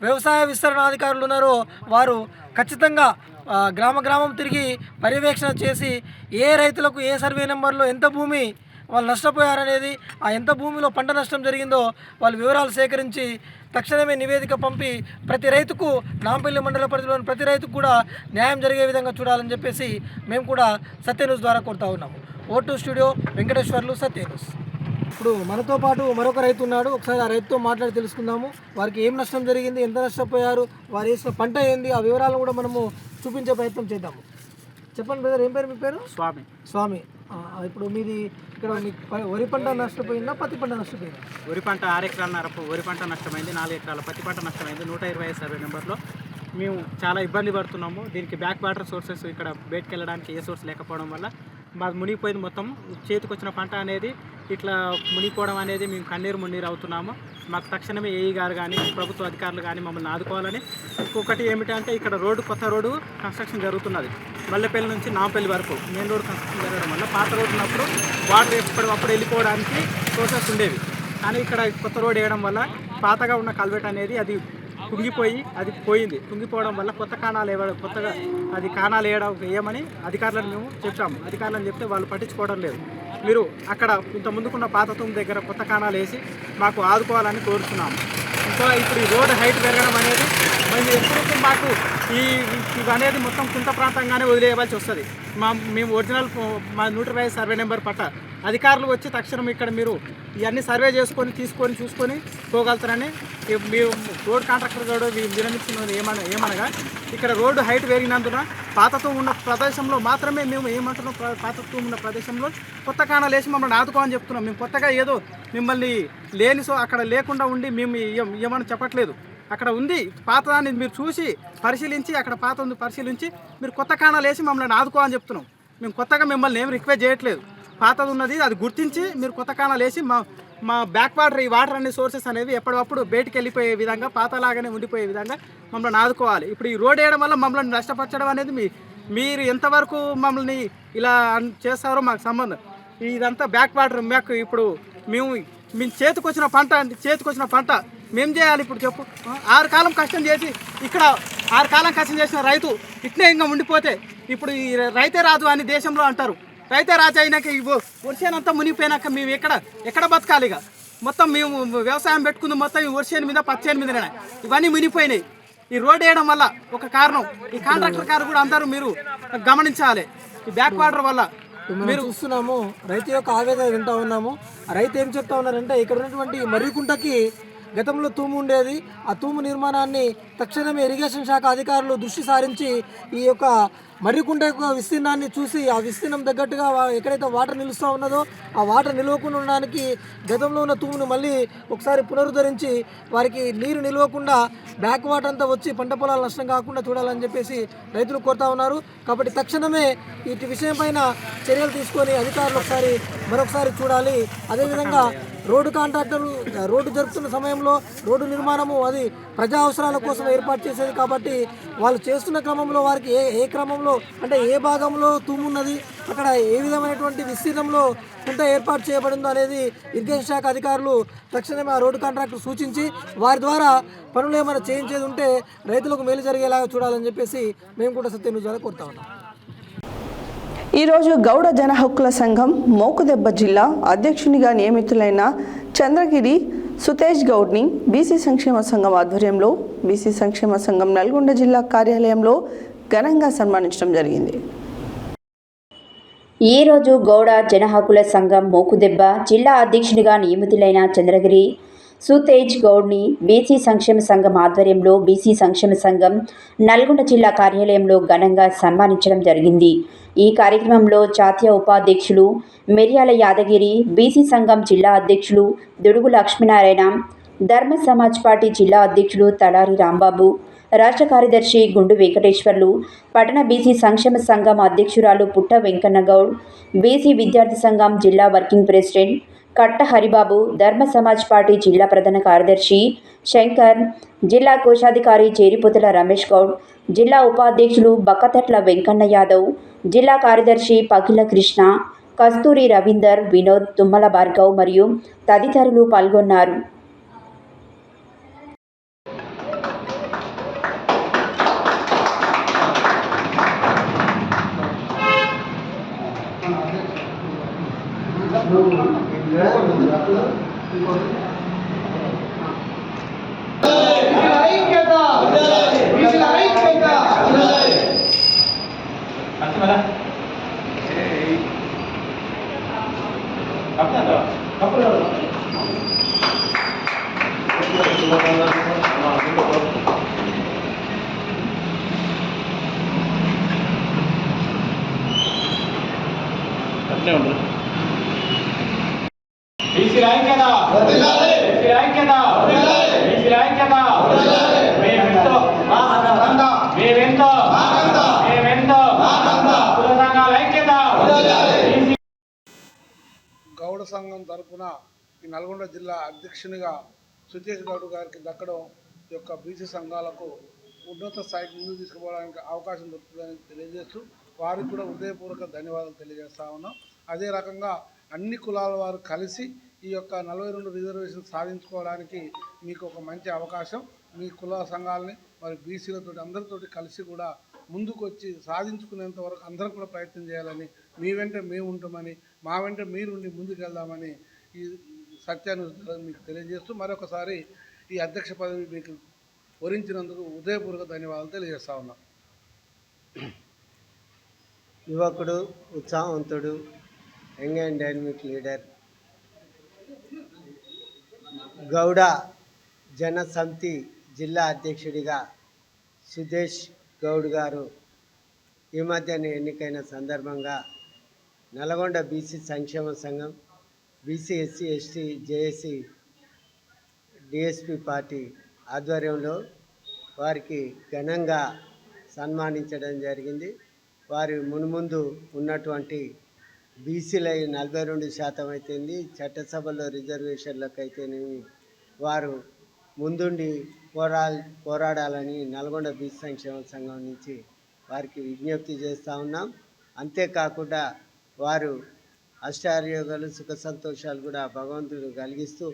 వ్యవసాయ విస్తరణ అధికారులు ఉన్నారో వారు ఖచ్చితంగా గ్రామం తిరిగి పర్యవేక్షణ చేసి ఏ రైతులకు ఏ సర్వే నెంబర్లో ఎంత భూమి వాళ్ళు నష్టపోయారనేది ఎంత భూమిలో పంట నష్టం జరిగిందో వాళ్ళు వివరాలు సేకరించి తక్షణమే నివేదిక పంపి ప్రతి రైతుకు నాంపల్లి మండల పరిధిలోని ప్రతి రైతుకు కూడా న్యాయం జరిగే విధంగా చూడాలని చెప్పేసి మేము కూడా సత్యన్యూస్ ద్వారా కోరుతా ఉన్నాము. ఓటు స్టూడియో వెంకటేశ్వర్లు, సత్యన్యూస్. ఇప్పుడు మనతో పాటు మరొక రైతు ఉన్నాడు. ఒకసారి ఆ రైతుతో మాట్లాడి తెలుసుకుందాము. వారికి ఏం నష్టం జరిగింది, ఎంత నష్టపోయారు, వారు వేసిన పంట ఏంది, ఆ వివరాలను కూడా మనము చూపించే ప్రయత్నం చేద్దాము. చెప్పండి బ్రదర్, ఏం పేరు మీ పేరు? స్వామి. ఇప్పుడు మీది ఇక్కడ వరి పంట నష్టపోయిందా, పత్తి పంట నష్టపోయిందా? వరి పంట 6 ఎకరాల వరి పంట నష్టమైంది. 4 ఎకరాల పత్తి పంట నష్టమైంది. 125 సర్వే నెంబర్లో మేము చాలా ఇబ్బంది పడుతున్నాము. దీనికి బ్యాక్ వాటర్ సోర్సెస్ ఇక్కడ బయటకు వెళ్ళడానికి ఏ సోర్స్ లేకపోవడం వల్ల మాది మునిగిపోయింది. మొత్తం చేతికి వచ్చిన పంట అనేది ఇట్లా మునిగిపోవడం అనేది మేము కన్నీరు మున్నీరు అవుతున్నాము. మాకు తక్షణమే ఏఈ గారు కానీ ప్రభుత్వ అధికారులు కానీ మమ్మల్ని ఆదుకోవాలని. ఇంకొకటి ఏమిటంటే ఇక్కడ కొత్త రోడ్డు కన్స్ట్రక్షన్ జరుగుతున్నది. మల్లెపల్లి నుంచి నాంపల్లి వరకు మెయిన్ రోడ్ కన్స్ట్రక్షన్ జరగడం వల్ల పాత రోడ్డు ఉన్నప్పుడు వాటర్ ఎప్పటికప్పుడు వెళ్ళిపోవడానికి సోర్సెస్ ఉండేవి. కానీ ఇక్కడ కొత్త రోడ్ వేయడం వల్ల పాతగా ఉన్న కల్వెట్ అనేది అది కుంగిపోయి అది పోయింది. కుంగిపోవడం వల్ల కొత్తగా అది కాణాలు వేయమని అధికారులను మేము చెప్పాము. అధికారులను చెప్తే వాళ్ళు పట్టించుకోవడం లేదు. మీరు అక్కడ ఇంత ముందుకున్న పాత తూము దగ్గర కొత్త కాణాలు వేసి మాకు ఆదుకోవాలని కోరుతున్నాము. ఇంకా ఇప్పుడు ఈ రోడ్డు హైట్ పెరగడం అనేది మేము ఎప్పుడు మాకు ఇవనేది మొత్తం కుంట ప్రాంతంగానే వదిలేయవలసి వస్తుంది. మేము ఒరిజినల్ మా 125 సర్వే నెంబర్ పట్ట అధికారులు వచ్చి తక్షణం ఇక్కడ మీరు ఇవన్నీ సర్వే చేసుకొని చూసుకొని పోగలుగుతారని మీ రోడ్ కాంట్రాక్టర్ కూడా విరమిస్తున్నది ఏమనగా ఇక్కడ రోడ్డు హైట్ పెరిగినందున పాతతో ఉన్న ప్రదేశంలో మాత్రమే మేము ఏమంటున్నాం, పాతతో ఉన్న ప్రదేశంలో కొత్త కాణాలు వేసి మమ్మల్ని ఆదుకోమని చెప్తున్నాం. మేము కొత్తగా ఏదో మిమ్మల్ని అక్కడ లేకుండా ఉండి మేము ఏమని చెప్పట్లేదు. అక్కడ ఉంది పాతదాన్ని మీరు చూసి పరిశీలించి అక్కడ పాత ఉంది పరిశీలించి మీరు కొత్త కాణాలు వేసి మమ్మల్ని ఆదుకోమని చెప్తున్నాం. మేము కొత్తగా మిమ్మల్ని ఏం రిక్వెస్ట్ చేయట్లేదు. పాతది ఉన్నది అది గుర్తించి మీరు కొత్త కాణాలు వేసి మా బ్యాక్ వాటర్ ఈ వాటర్ అనే సోర్సెస్ అనేవి ఎప్పటికప్పుడు బయటికి వెళ్ళిపోయే విధంగా పాతలాగానే ఉండిపోయే విధంగా మమ్మల్ని ఆదుకోవాలి. ఇప్పుడు ఈ రోడ్ వేయడం వల్ల మమ్మల్ని నష్టపరచడం అనేది మీరు ఎంతవరకు మమ్మల్ని ఇలా చేస్తారో మాకు సంబంధం. ఇదంతా బ్యాక్ వాటర్ మాకు ఇప్పుడు మేము చేతికొచ్చిన పంట మేము చేయాలి. ఇప్పుడు చెప్పు, 6 కాలం కష్టం చేసి ఇక్కడ 6 కాలం కష్టం చేసిన రైతు ఇట్నే ఇంకా ఉండిపోతే ఇప్పుడు ఈ రైతే రాజు అని దేశంలో అంటారు. రైతే రాజు అయినాక వర్షానంతా మునిగిపోయినాక మేము ఎక్కడ బతకాలి? ఇక మొత్తం మేము వ్యవసాయం పెట్టుకుంది మొత్తం ఈ వర్షాని మీద పచ్చేని మీదనే ఇవన్నీ మునిగిపోయినాయి. ఈ రోడ్ వేయడం వల్ల ఒక కారణం. ఈ కాంట్రాక్టర్ గారు కూడా అందరూ మీరు గమనించాలి. ఈ బ్యాక్ వాటర్ వల్ల మీరు చూస్తున్నాము, రైతు యొక్క ఆవేదన వింటా ఉన్నాము. రైతు ఏం చెప్తా ఉన్నారంటే ఇక్కడ ఉన్నటువంటి మర్రికుంటకి గతంలో తూము ఉండేది. ఆ తూము నిర్మాణాన్ని తక్షణమే ఇరిగేషన్ శాఖ అధికారులు దృష్టి సారించి ఈ యొక్క మర్రికుంట యొక్క విస్తీర్ణాన్ని చూసి ఆ విస్తీర్ణం తగ్గట్టుగా ఎక్కడైతే వాటర్ నిలుస్తూ ఉన్నదో ఆ వాటర్ నిలవకుండా ఉండడానికి గతంలో ఉన్న తూమును మళ్ళీ ఒకసారి పునరుద్ధరించి వారికి నీరు నిలవకుండా బ్యాక్ వాటర్ అంతా వచ్చి పంట పొలాలు నష్టం కాకుండా చూడాలని చెప్పేసి రైతులు కోరుతా ఉన్నారు. కాబట్టి తక్షణమే ఈ విషయం పైన చర్యలు తీసుకొని అధికారులు మరొకసారి చూడాలి. అదేవిధంగా రోడ్డు కాంట్రాక్టర్లు రోడ్డు జరుపుతున్న సమయంలో రోడ్డు నిర్మాణము అది ప్రజా అవసరాల కోసం ఏర్పాటు చేసేది కాబట్టి వాళ్ళు చేస్తున్న క్రమంలో వారికి ఏ క్రమంలో అంటే ఏ భాగంలో తూమున్నది, అక్కడ ఏ విధమైనటువంటి విస్తీర్ణంలో కుంట ఏర్పాటు చేయబడిందో అనేది ఇరిగేషన్ శాఖ అధికారులు తక్షణమే ఆ రోడ్డు కాంట్రాక్టర్ సూచించి వారి ద్వారా పనులు ఏమైనా చేయించేది ఉంటే రైతులకు మేలు జరిగేలాగా చూడాలని చెప్పేసి మేము కూడా సత్యన్యూస్ ద్వారా కోరుతా ఉన్నాం. ఈరోజు గౌడ జన హక్కుల సంఘం మోకుదెబ్బ జిల్లా అధ్యక్షునిగా నియమితులైన చంద్రగిరి సుతేజ్ గౌడ్ని బీసీ సంక్షేమ సంఘం ఆధ్వర్యంలో బీసీ సంక్షేమ సంఘం నల్గొండ జిల్లా కార్యాలయంలో ఘనంగా సన్మానించడం జరిగింది. ఈరోజు గౌడ జన హక్కుల సంఘం మోకుదెబ్బ జిల్లా అధ్యక్షునిగా నియమితులైన చంద్రగిరి సుతేజ్ గౌడ్ని బీసీ సంక్షేమ సంఘం ఆధ్వర్యంలో బీసీ సంక్షేమ సంఘం నల్గొండ జిల్లా కార్యాలయంలో ఘనంగా సన్మానించడం జరిగింది. ఈ కార్యక్రమంలో జాతీయ ఉపాధ్యక్షులు మిర్యాల యాదగిరి, బీసీ సంఘం జిల్లా అధ్యక్షులు దుడుగు లక్ష్మీనారాయణ, ధర్మ సమాజ్ పార్టీ జిల్లా అధ్యక్షులు తలారి రాంబాబు, రాష్ట్ర కార్యదర్శి గుండు వెంకటేశ్వర్లు, పట్టణ బీసీ సంక్షేమ సంఘం అధ్యక్షురాలు పుట్ట వెంకన్నగౌడ్, బీసీ విద్యార్థి సంఘం జిల్లా వర్కింగ్ ప్రెసిడెంట్ కట్ట హరిబాబు, ధర్మ సమాజ్ పార్టీ జిల్లా ప్రధాన కార్యదర్శి శంకర్, జిల్లా కోశాధికారి చేరిపోతుల రమేష్ గౌడ్, జిల్లా ఉపాధ్యక్షులు బక్కతట్ల వెంకన్న యాదవ్, జిల్లా కార్యదర్శి పకిల కృష్ణ, కస్తూరి రవీందర్, వినోద్, తుమ్మల భార్గవ్ మరియు తదితరులు పాల్గొన్నారు. గౌడ సంఘం తరఫున ఈ నల్గొండ జిల్లా అధ్యక్షునిగా సుతేజ్ గౌడ్ గారికి దక్కడం యొక్క బీసీ సంఘాలకు ఉన్నత స్థాయికి ముందుకు తీసుకుపోవడానికి అవకాశం దొరుకుతుందని తెలియజేస్తూ వారికి కూడా హృదయపూర్వక ధన్యవాదాలు తెలియజేస్తా ఉన్నాం. అదే రకంగా అన్ని కులాల వారు కలిసి ఈ యొక్క 42 రిజర్వేషన్ సాధించుకోవడానికి మీకు ఒక మంచి అవకాశం. మీ కుల సంఘాలని మరి బీసీలతో అందరితోటి కలిసి కూడా ముందుకు వచ్చి సాధించుకునేంత వరకు అందరం కూడా ప్రయత్నం చేయాలని, మీ వెంట మేము ఉంటామని, మా వెంట మీరుండి ముందుకు వెళ్దామని ఈ సత్యాన్ని మీకు తెలియజేస్తూ మరొకసారి ఈ అధ్యక్ష పదవి మీకు వరించినందుకు హృదయపూర్వక ధన్యవాదాలు తెలియజేస్తా ఉన్నాం. యువకుడు, ఉత్సాహవంతుడు, young and dynamic leader Gowda Jana Samithi జిల్లా అధ్యక్షుడిగా సుదేష్ గౌడ్ గారు ఈ మధ్యన ఎన్నికైన సందర్భంగా నల్గొండ బీసీ సంక్షేమ సంఘం, BC SC ST JAC DSP party ఆధ్వర్యంలో వారికి ఘనంగా సన్మానించడం జరిగింది. వారి మున్ముందు ఉన్నటువంటి బీసీల 42% అయితేంది, చట్టసభలో రిజర్వేషన్లకు అయితేనేమి వారు ముందుండి పోరాడాలని నల్గొండ బీసీ సంక్షేమ సంఘం నుంచి వారికి విజ్ఞప్తి చేస్తూ ఉన్నాం. అంతేకాకుండా వారు అష్టారోగ్యాలు సుఖ సంతోషాలు కూడా భగవంతుడు కలిగిస్తూ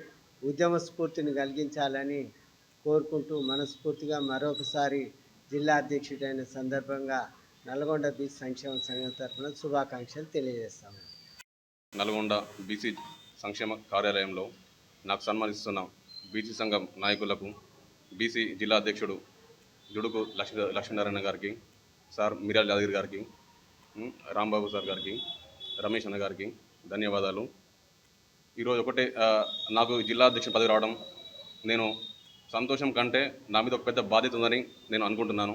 ఉద్యమ స్ఫూర్తిని కలిగించాలని కోరుకుంటూ మనస్ఫూర్తిగా మరొకసారి జిల్లా అధ్యక్షుడైన సందర్భంగా నల్గొండ బీసీ సంక్షేమ సంఘం తరఫున శుభాకాంక్షలు తెలియజేస్తాము. నల్గొండ బీసీ సంక్షేమ కార్యాలయంలో నాకు సన్మానిస్తున్న బీసీ సంఘం నాయకులకు, బీసీ జిల్లా అధ్యక్షుడు జుడుకు లక్ష్మీనారాయణ గారికి, సార్ మిర్యాల యాదగిరి గారికి, రాంబాబు సార్ గారికి, రమేష్ అన్న గారికి ధన్యవాదాలు. ఈరోజు ఒకటే నాకు జిల్లా అధ్యక్షుడు పదవి రావడం నేను సంతోషం కంటే నా మీద ఒక పెద్ద బాధ్యత ఉందని నేను అనుకుంటున్నాను.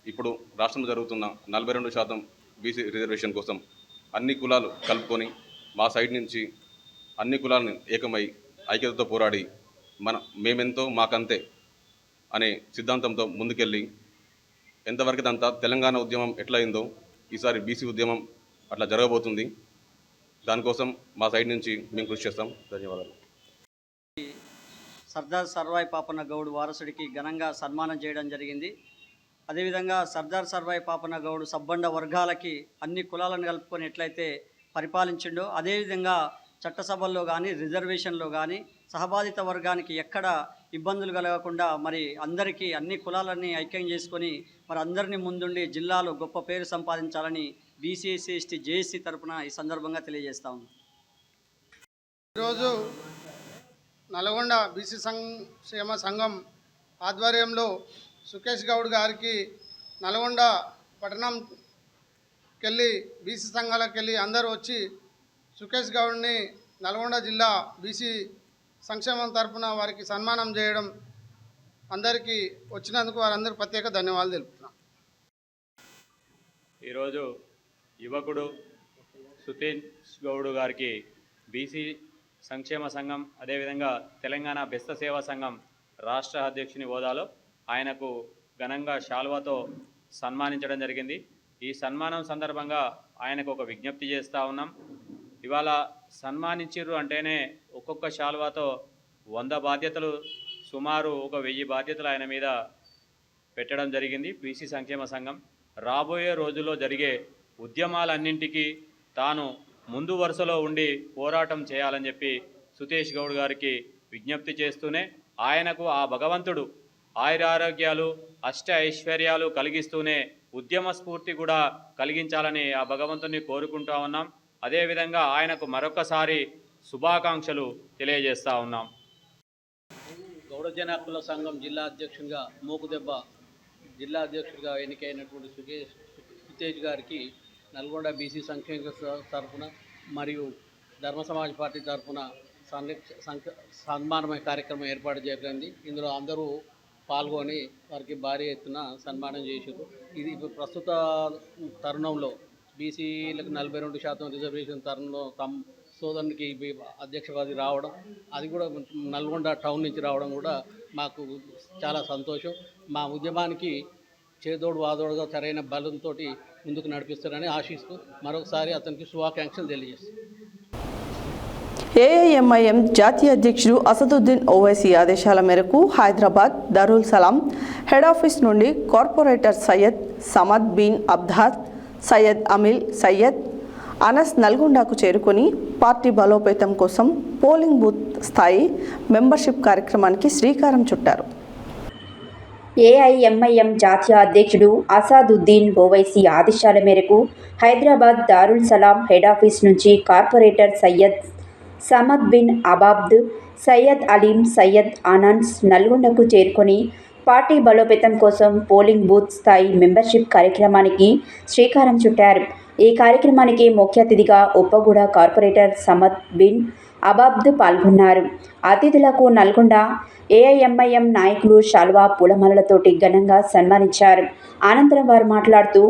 ఇప్పుడు రాష్ట్రంలో జరుగుతున్న 42% బీసీ రిజర్వేషన్ కోసం అన్ని కులాలు కలుపుకొని మా సైడ్ నుంచి అన్ని కులాలను ఏకమై ఐక్యతతో పోరాడి మేమెంతో మాకంతే అనే సిద్ధాంతంతో ముందుకెళ్ళి ఎంతవరకు అంతా తెలంగాణ ఉద్యమం ఎట్లా అయిందో ఈసారి బీసీ ఉద్యమం అట్లా జరగబోతుంది. దానికోసం మా సైడ్ నుంచి మేము కృషి చేస్తాం. ధన్యవాదాలు. సర్దార్ సర్వాయి పాపన్న గౌడ్ వారసుడికి ఘనంగా సన్మానం చేయడం జరిగింది. అదేవిధంగా సర్దార్ సర్వాయి పాపన్న గౌడ్ సబ్బండ వర్గాలకి అన్ని కులాలను కలుపుకొని ఎట్లయితే పరిపాలించిండో అదేవిధంగా చట్టసభల్లో కానీ రిజర్వేషన్లో కానీ సహబాధిత వర్గానికి ఎక్కడ ఇబ్బందులు కలగకుండా మరి అందరికీ అన్ని కులాలన్నీ ఐక్యం చేసుకొని మరి అందరినీ ముందుండి జిల్లాలో గొప్ప పేరు సంపాదించాలని బీసీ ఎస్సీ ఎస్టీ జేఏసీ తరఫున ఈ సందర్భంగా తెలియజేస్తా ఉన్నాం. ఈరోజు నల్గొండ బీసీ సంక్షేమ సంఘం ఆధ్వర్యంలో సుకేష్ గౌడ్ గారికి నల్గొండ పట్టణంకెళ్ళి బీసీ సంఘాలకు వెళ్ళి అందరూ వచ్చి సుకేష్ గౌడ్ని నల్గొండ జిల్లా బీసీ సంక్షేమం తరఫున వారికి సన్మానం చేయడం అందరికీ వచ్చినందుకు వారందరూ ప్రత్యేక ధన్యవాదాలు తెలుపుతున్నాం. ఈరోజు యువకుడు సుకేష్ గౌడ్ గారికి బీసీ సంక్షేమ సంఘం అదేవిధంగా తెలంగాణ బెస్త సేవా సంఘం రాష్ట్ర అధ్యక్షుని హోదాలో ఆయనకు ఘనంగా శాల్వాతో సన్మానించడం జరిగింది. ఈ సన్మానం సందర్భంగా ఆయనకు ఒక విజ్ఞప్తి చేస్తూ ఉన్నాం. ఇవాళ సన్మానించిర్రు అంటేనే ఒక్కొక్క శాల్వాతో 100 బాధ్యతలు, సుమారు 1000 బాధ్యతలు ఆయన మీద పెట్టడం జరిగింది. బీసీ సంక్షేమ సంఘం రాబోయే రోజుల్లో జరిగే ఉద్యమాలన్నింటికీ తాను ముందు వరుసలో ఉండి పోరాటం చేయాలని చెప్పి సుకేష్ గౌడ్ గారికి విజ్ఞప్తి చేస్తూనే ఆయనకు ఆ భగవంతుడు ఆయురారోగ్యాలు అష్ట ఐశ్వర్యాలు కలిగిస్తూనే ఉద్యమ స్ఫూర్తి కూడా కలిగించాలని ఆ భగవంతుని కోరుకుంటూ ఉన్నాం. అదేవిధంగా ఆయనకు మరొకసారి శుభాకాంక్షలు తెలియజేస్తూ ఉన్నాం. గౌడజన హక్కుల సంఘం జిల్లా అధ్యక్షుడిగా మోకుదెబ్బ జిల్లా అధ్యక్షుడిగా ఎన్నికైనటువంటి సుకేష్ గారికి నల్గొండ బీసీ సంక్షేమ తరఫున మరియు ధర్మ సమాజ్ పార్టీ తరఫున సన్మానమైన కార్యక్రమం ఏర్పాటు చేయబడింది. ఇందులో అందరూ పాల్గొని వారికి భారీ ఎత్తున సన్మానం చేశారు. ఇది ప్రస్తుత తరుణంలో బీసీలకు 42% రిజర్వేషన్ తరుణంలో తమ సోదరునికి అధ్యక్ష పదవి రావడం, అది కూడా నల్గొండ టౌన్ నుంచి రావడం కూడా మాకు చాలా సంతోషం. మా ఉద్యమానికి చేదోడు వాదోడుగా సరైన బలంతో ముందుకు నడిపిస్తారని ఆశిస్తూ మరొకసారి అతనికి శుభాకాంక్షలు తెలియజేస్తాం. ఏఐఎంఐఎం జాతీయ అధ్యక్షుడు అసదుద్దీన్ ఓవైసీ ఆదేశాల మేరకు హైదరాబాద్ దారుల్ సలాం హెడ్ ఆఫీస్ నుండి కార్పొరేటర్ సయ్యద్ సమద్ బిన్ అబ్దాద్, సయ్యద్ అమిల్, సయ్యద్ అనస్ నల్గొండకు చేరుకొని పార్టీ బలోపేతం కోసం పోలింగ్ బూత్ స్థాయి మెంబర్షిప్ కార్యక్రమానికి శ్రీకారం చుట్టారు. ఏఐఎంఐఎం జాతీయ అధ్యక్షుడు అసాదుద్దీన్ ఓవైసీ ఆదేశాల మేరకు హైదరాబాద్ దారుల్ సలాం హెడ్ ఆఫీస్ నుంచి కార్పొరేటర్ సయ్యద్ సమద్ బిన్ అబాబ్ద్, సయ్యద్ అలీం, సయ్యద్ అనాన్స్ నల్గొండకు చేరుకొని పార్టీ బలోపేతం కోసం పోలింగ్ బూత్ స్థాయి మెంబర్షిప్ కార్యక్రమానికి శ్రీకారం చుట్టారు. ఈ కార్యక్రమానికి ముఖ్య అతిథిగా ఉప్పగూడ కార్పొరేటర్ సమద్ బిన్ అబాబ్ద్ పాల్గొన్నారు. అతిథులకు నల్గొండ ఏఐఎంఐఎం నాయకులు శాల్వా పూలమాలలతోటి ఘనంగా సన్మానించారు. అనంతరం వారు మాట్లాడుతూ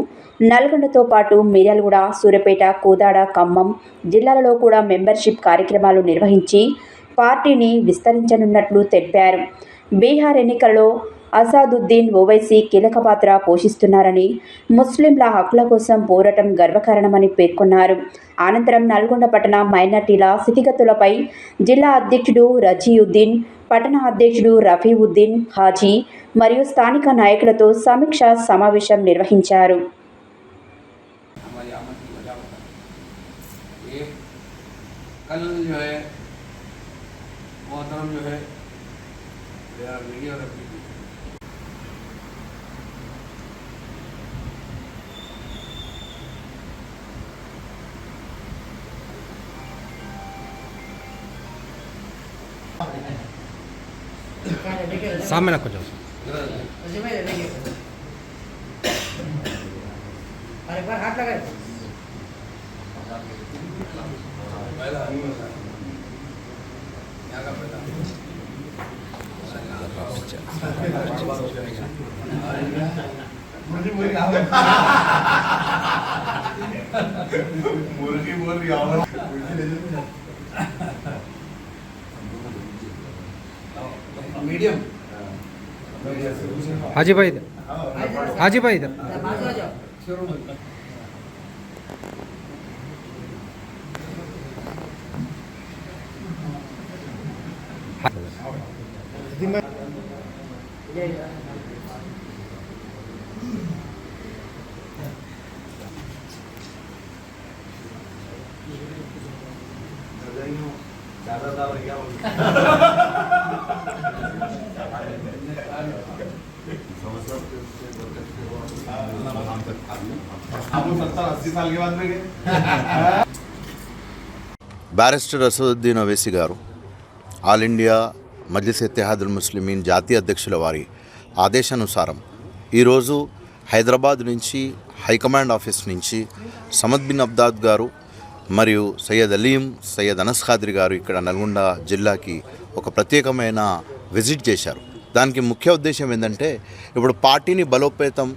నల్గొండతో పాటు మిర్యాలగూడ, సూర్యాపేట, కోదాడ, ఖమ్మం జిల్లాలలో కూడా మెంబర్షిప్ కార్యక్రమాలు నిర్వహించి పార్టీని విస్తరించనున్నట్లు తెలిపారు. బీహార్ ఎన్నికల్లో అసాదుద్దీన్ ఓవైసీ కీలక పాత్ర పోషిస్తున్నారని, ముస్లింల హక్కుల కోసం పోరాటం గర్వకారణమని పేర్కొన్నారు. అనంతరం నల్గొండ పట్టణ మైనార్టీల స్థితిగతులపై జిల్లా అధ్యక్షుడు రజీయుద్దీన్, పట్టణ అధ్యక్షుడు రఫీవుద్దీన్ హాజీ మరియు స్థానిక నాయకులతో సమీక్ష సమావేశం నిర్వహించారు. सामने रखो जाओ। मुर्गी बोल रही मीडियम हाजी भाई इधर, हाजी भाई इधर। బ్యారిస్టర్ అసదుద్దీన్ ఓవైసీ గారు ఆల్ ఇండియా మజ్లిస్ ఇత్తెహాదుల్ ముస్లిమీన్ జాతీయ అధ్యక్షుల వారి ఆదేశానుసారం ఈరోజు హైదరాబాద్ నుంచి హైకమాండ్ ఆఫీస్ నుంచి సమద్ బిన్ అబ్దాద్ గారు మరియు సయ్యద్ అలీం, సయ్యద్ అనస్ ఖాద్రి గారు ఇక్కడ నల్గొండ జిల్లాకి ఒక ప్రత్యేకమైన విజిట్ చేశారు. దానికి ముఖ్య ఉద్దేశం ఏంటంటే ఇప్పుడు పార్టీని బలోపేతం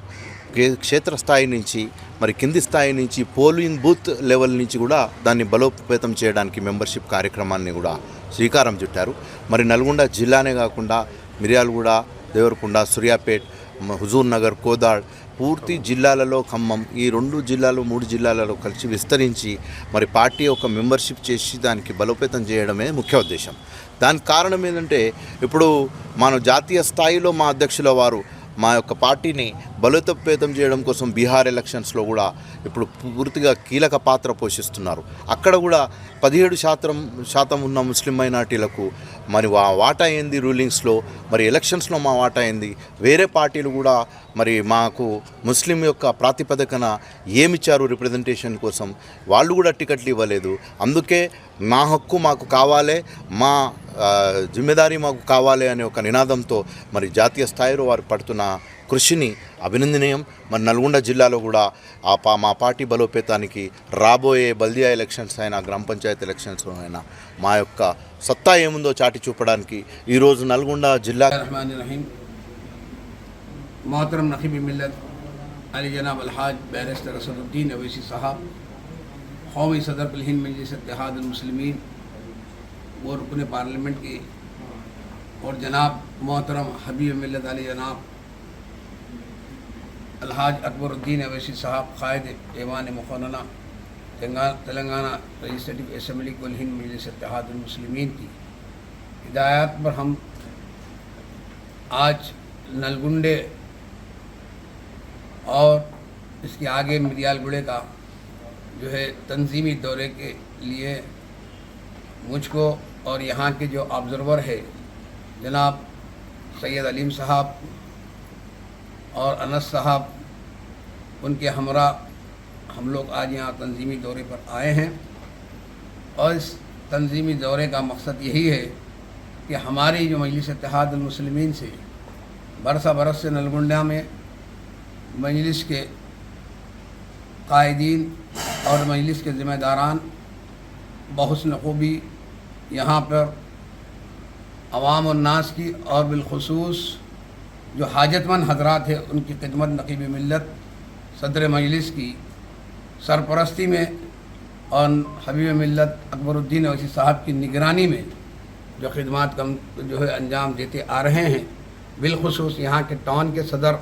క్షేత్రస్థాయి నుంచి మరి కింది స్థాయి నుంచి పోలింగ్ బూత్ లెవెల్ నుంచి కూడా దాన్ని బలోపేతం చేయడానికి మెంబర్షిప్ కార్యక్రమాన్ని కూడా శ్రీకారం చుట్టారు. మరి నల్గొండ జిల్లానే కాకుండా మిర్యాలగూడ, దేవరకొండ, సూర్యాపేట్, హుజూర్ నగర్, కోదాడ్ పూర్తి జిల్లాలలో, ఖమ్మం ఈ 2 జిల్లాలు 3 జిల్లాలలో కలిసి విస్తరించి మరి పార్టీ ఒక మెంబర్షిప్ చేసి దానికి బలోపేతం చేయడమే ముఖ్య ఉద్దేశం. దానికి కారణం ఏంటంటే ఇప్పుడు మన జాతీయ స్థాయిలో మా అధ్యక్షుల వారు మా యొక్క పార్టీని బలోపేతం చేయడం కోసం బీహార్ ఎలక్షన్స్లో కూడా ఇప్పుడు పూర్తిగా కీలక పాత్ర పోషిస్తున్నారు. అక్కడ కూడా 17% ఉన్న ముస్లిం మైనార్టీలకు మరి వాటా అయింది రూలింగ్స్లో, మరి ఎలక్షన్స్లో మా వాటా అయింది. వేరే పార్టీలు కూడా మరి మాకు ముస్లిం యొక్క ప్రాతిపదికన ఏమిచ్చారు రిప్రజెంటేషన్ కోసం, వాళ్ళు కూడా టికెట్లు ఇవ్వలేదు. అందుకే మా హక్కు మాకు కావాలి, మా జిమ్మెదారీ మాకు కావాలి అనే ఒక నినాదంతో మరి జాతీయ స్థాయిలో వారు పడుతున్న కృషిని అభినందనీయం. మరి నల్గొండ జిల్లాలో కూడా మా పార్టీ బలోపేతానికి రాబోయే బల్దియా ఎలక్షన్స్ అయినా, గ్రామ పంచాయతీ ఎలక్షన్స్ అయినా మా యొక్క సత్తా ఏముందో చాటి చూపడానికి ఈరోజు నల్గొండ జిల్లా मोहतरम नकीब मिल्लत अली जनाब अलहाज बैरिस्टर असदुद्दीन ओवैसी साहब, कौमी सदर हिंद मजलिस इत्तेहादुल मुस्लिमीन और रुकन पार्लियामेंट के, और जनाब मोहतरम हबीब मिल्लत अली जनाब अलहाज अकबरुद्दीन ओवैसी साहब, कायद ऐवान मुखन्ना तेलंगाना लेजिस्लेटिव असम्बली कुल हिंद मजलिस इत्तेहादुल मुस्लिमीन की हिदायत पर हम आज नलगुंडे और इसके आगे मिर्यालगुड़े का जो है तंजीमी दौरे के लिए मुझको और यहाँ के जो ऑब्ज़र्वर है जनाब सैयद अलीम साहब और अनस साहब, उनके हमरा हम लोग आज यहाँ तंजीमी दौरे पर आए हैं। और इस तंजीमी दौरे का मकसद यही है कि हमारी जो मजलिस इत्तेहादुल मुस्लिमीन से बरस से नलगुंडा में मजलिस के कायदीन और मजलिस के ज़िम्मेदारान बहुस्न खूबी यहाँ पर अवाम और नास की और बिलखुसूस जो हाजतमंद हजरात है उनकी खिदमत नकीब मिल्लत सदर मजलिस की सरपरस्ती में और हबीब मिल्लत अकबरुद्दीन अवैसी साहब की निगरानी में जो खिदमत कम जो है अंजाम देते आ रहे हैं। बिलखुसूस यहाँ के टाउन के सदर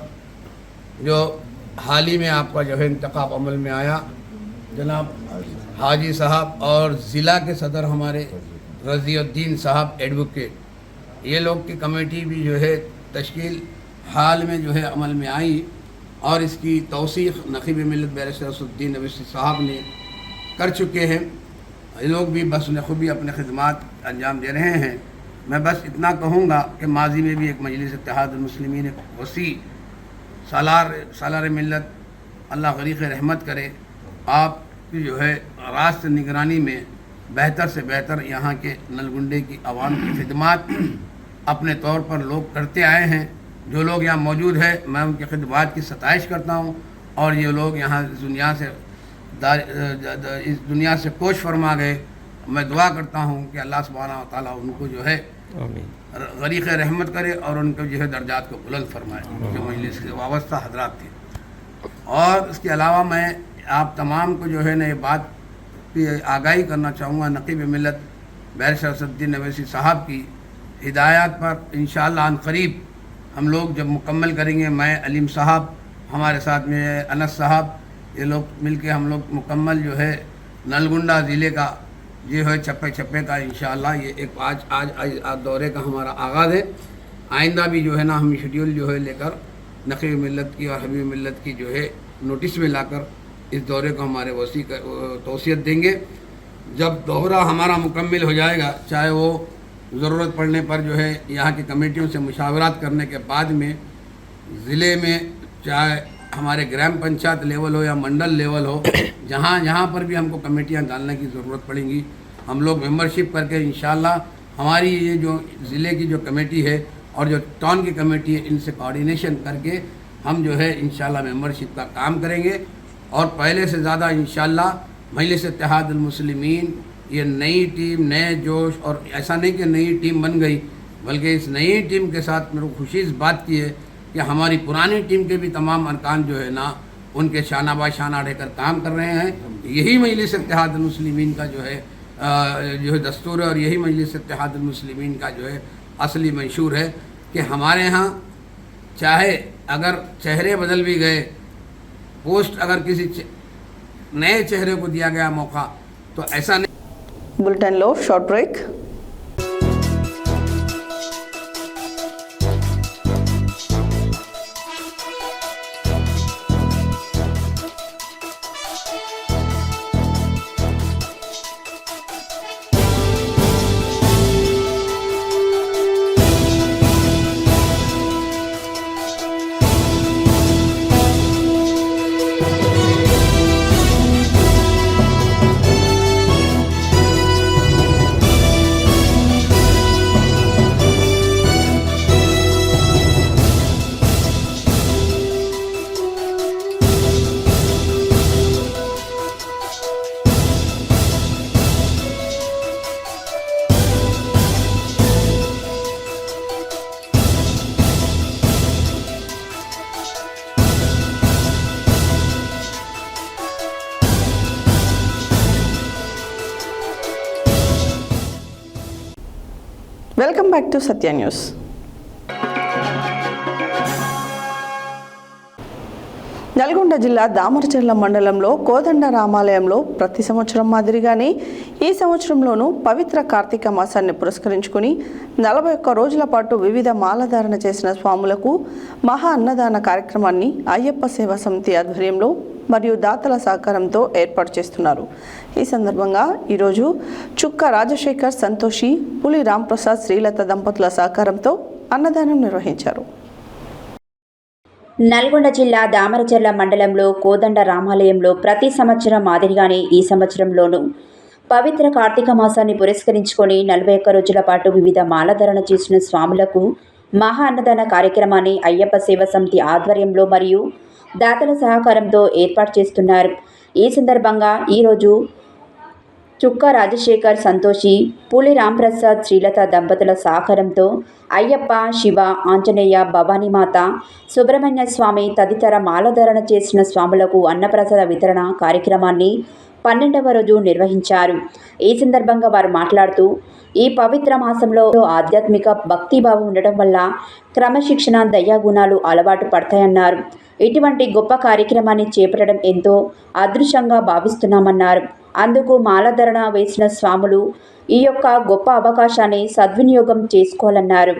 जो हाल ही में आपका जो है इंतखाब अमल में आया जनाब हाजी साहब और ज़िला के सदर हमारे रज़ीउद्दीन साहब एडवोकेट, ये लोग की कमेटी भी जो है तश्कील हाल में जो है अमल में आई और इसकी तौसीक़ नक़ीब मिल्लत बैरिस्टर असदुद्दीन अवैसी साहब ने कर चुके हैं। ये लोग भी बस खूबी अपने खिदमात अंजाम दे रहे हैं। मैं बस इतना कहूँगा कि माजी में भी एक मजलिस इत्तेहादुल मुस्लिमीन एक वसी सालार मिल्लत अल्लाह गरीक़ रहमत करे, आपकी जो है रास्त निगरानी में बेहतर से बेहतर यहाँ के नलगुंडे की आवाम की खिदमात अपने तौर पर लोग करते आए हैं। जो लोग यहाँ मौजूद है मैं उनकी खिदमात की सताइश करता हूँ और ये लोग यहाँ इस दुनिया से कोश फरमा गए। मैं दुआ करता हूँ कि अल्लाह सुब्हानहू व तआला उनको जो है गरीक़ रहमत करे और उनको जो है दर्जात को बुलंद फरमाए जो मजलिस से वाबस्ता हजरात थे। और इसके अलावा मैं आप तमाम को जो है ना ये बात की आगाही करना चाहूँगा, नक़ीब मिल्लत बैरिस्टर असदुद्दीन अवैसी साहब की हिदायत पर इंशाअल्लाह अन करीब हम लोग जब मुकम्मल करेंगे, मैं अलीम साहब हमारे साथ में अनस साहब, ये लोग मिलके हम लोग मुकम्मल जो है नलगुंडा ज़िले का जो है चप्पे चप्पे का इंशाअल्लाह ये एक आज दौरे का हमारा आगाज़ है। आइंदा भी जो है ना हम शेड्यूल जो है लेकर नक़ीब मिल्लत की और हबीब मिल्लत की जो है नोटिस में लाकर इस दौरे को हमारे वसी का तौसीयत देंगे। जब दौरा हमारा मुकम्मल हो जाएगा, चाहे वो ज़रूरत पड़ने पर जो है यहाँ की कमेटियों से मुशावरात करने के बाद में ज़िले में चाहे हमारे ग्राम पंचायत लेवल हो या मंडल लेवल हो, जहाँ पर भी हमको कमेटियाँ डालने की ज़रूरत पड़ेंगी हम लोग मेंबरशिप करके इंशाअल्लाह हमारी ये जो ज़िले की जो कमेटी है और जो टाउन की कमेटी है इनसे कोऑर्डिनेशन करके हम जो है इंशाअल्लाह मेंबरशिप का काम करेंगे और पहले से ज़्यादा इंशाअल्लाह मजलिस इत्तेहादुल मुस्लिमीन ये नई टीम, नए जोश, और ऐसा नहीं कि नई टीम बन गई बल्कि इस नई टीम के साथ मेरे को खुशी इस बात की है कि हमारी पुरानी टीम के भी तमाम अरकान जो है ना उनके शाना बा शाना रहकर काम कर रहे हैं। यही मजलिस इत्तेहादुल मुस्लिमीन का जो है दस्तूर है और यही मजलिस इत्तेहादुल मुस्लिमीन का जो है असली मंशूर है कि हमारे यहाँ चाहे अगर चेहरे बदल भी गए, पोस्ट अगर किसी नए चेहरे को दिया गया मौका तो ऐसा नहीं। बुलेटिन लो short break. Welcome back to Satya news. Nalgonda జిల్లా దామరచర్ల మండలంలో కోదండ రామాలయంలో ప్రతి సంవత్సరం మాదిరిగానే ఈ సంవత్సరంలోనూ పవిత్ర కార్తీక మాసాన్ని పురస్కరించుకుని 41 రోజుల పాటు వివిధ మాలధారణ చేసిన స్వాములకు మహా అన్నదాన కార్యక్రమాన్ని అయ్యప్ప సేవా సమితి ఆధ్వర్యంలో మరియు దాతల సహకారంతో ఏర్పాటు చేస్తున్నారు. ఈ సందర్భంగా ఈరోజు చుక్క రాజశేఖర్, సంతోషి, పులి రాంప్రసాద్, శ్రీలత దంపతుల సహకారంతో అన్నదానం నిర్వహించారు. నల్గొండ జిల్లా దామరచర్ల మండలంలో కోదండ రామాలయంలో ప్రతి సంవత్సరం మాదిరిగానే ఈ సంవత్సరంలోనూ పవిత్ర కార్తీక మాసాన్ని పురస్కరించుకొని 41 రోజుల పాటు వివిధ మాలధారణ చేసిన స్వాములకు మహా అన్నదాన కార్యక్రమాన్ని అయ్యప్ప సేవా సమితి ఆధ్వర్యంలో మరియు దాతల సహకారంతో ఏర్పాటు చేస్తున్నారు. ఈ సందర్భంగా ఈరోజు చుక్క రాజశేఖర్ సంతోషి, పూలి రాంప్రసాద్ శ్రీలత దంపతుల సహకారంతో అయ్యప్ప, శివ, ఆంజనేయ, భవానీమాత, సుబ్రహ్మణ్య స్వామి తదితర మాలధారణ చేసిన స్వాములకు అన్నప్రసాద వితరణ కార్యక్రమాన్ని 12వ రోజు నిర్వహించారు. ఈ సందర్భంగా వారు మాట్లాడుతూ ఈ పవిత్ర మాసంలో ఆధ్యాత్మిక భక్తిభావం ఉండటం వల్ల క్రమశిక్షణ, దయాగుణాలు అలవాటు పడతాయన్నారు. ఇటువంటి గొప్ప కార్యక్రమాన్ని చేపట్టడం ఎంతో అదృష్టంగా భావిస్తున్నామన్నారు. అందుకు మాలధరణ వేసిన స్వాములు ఈ యొక్క గొప్ప అవకాశాన్ని సద్వినియోగం చేసుకోవాలన్నారు.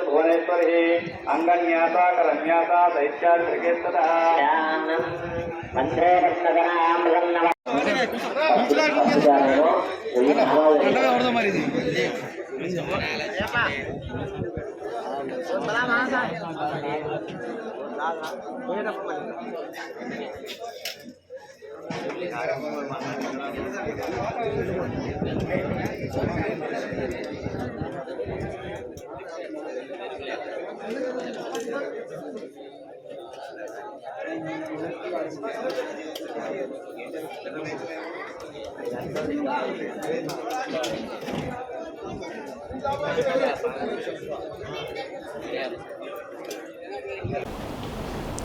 భువనేశ్వరి అంగన్యాస కరన్యాస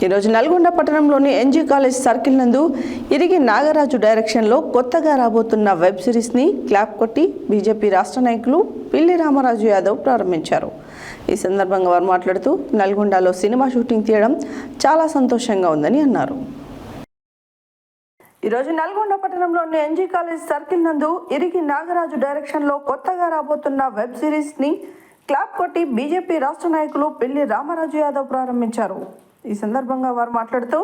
ఈరోజు నల్గొండ పట్టణంలోని ఎన్జీ కాలేజ్ సర్కిల్ నందు ఇరిగి నాగరాజు డైరెక్షన్లో కొత్తగా రాబోతున్న వెబ్ సిరీస్ని క్లాప్ కొట్టి బీజేపీ రాష్ట్ర నాయకులు పిల్లి రామరాజు యాదవ్ ప్రారంభించారు. ఈ సందర్భంగా వారు మాట్లాడుతూ నల్గొండలో సినిమా షూటింగ్ తీయడం చాలా సంతోషంగా ఉందని అన్నారు. ఈరోజు నల్గొండ పట్టణంలోని ఎన్జీ కాలేజ్ సర్కిల్ నందు ఇరిగి నాగరాజు డైరెక్షన్లో కొత్తగా రాబోతున్న వెబ్ సిరీస్ని క్లాప్ కొట్టి బీజేపీ రాష్ట్ర నాయకులు పిల్లి రామరాజు యాదవ్ ప్రారంభించారు. ఈ సందర్భంగా వారు మాట్లాడుతూ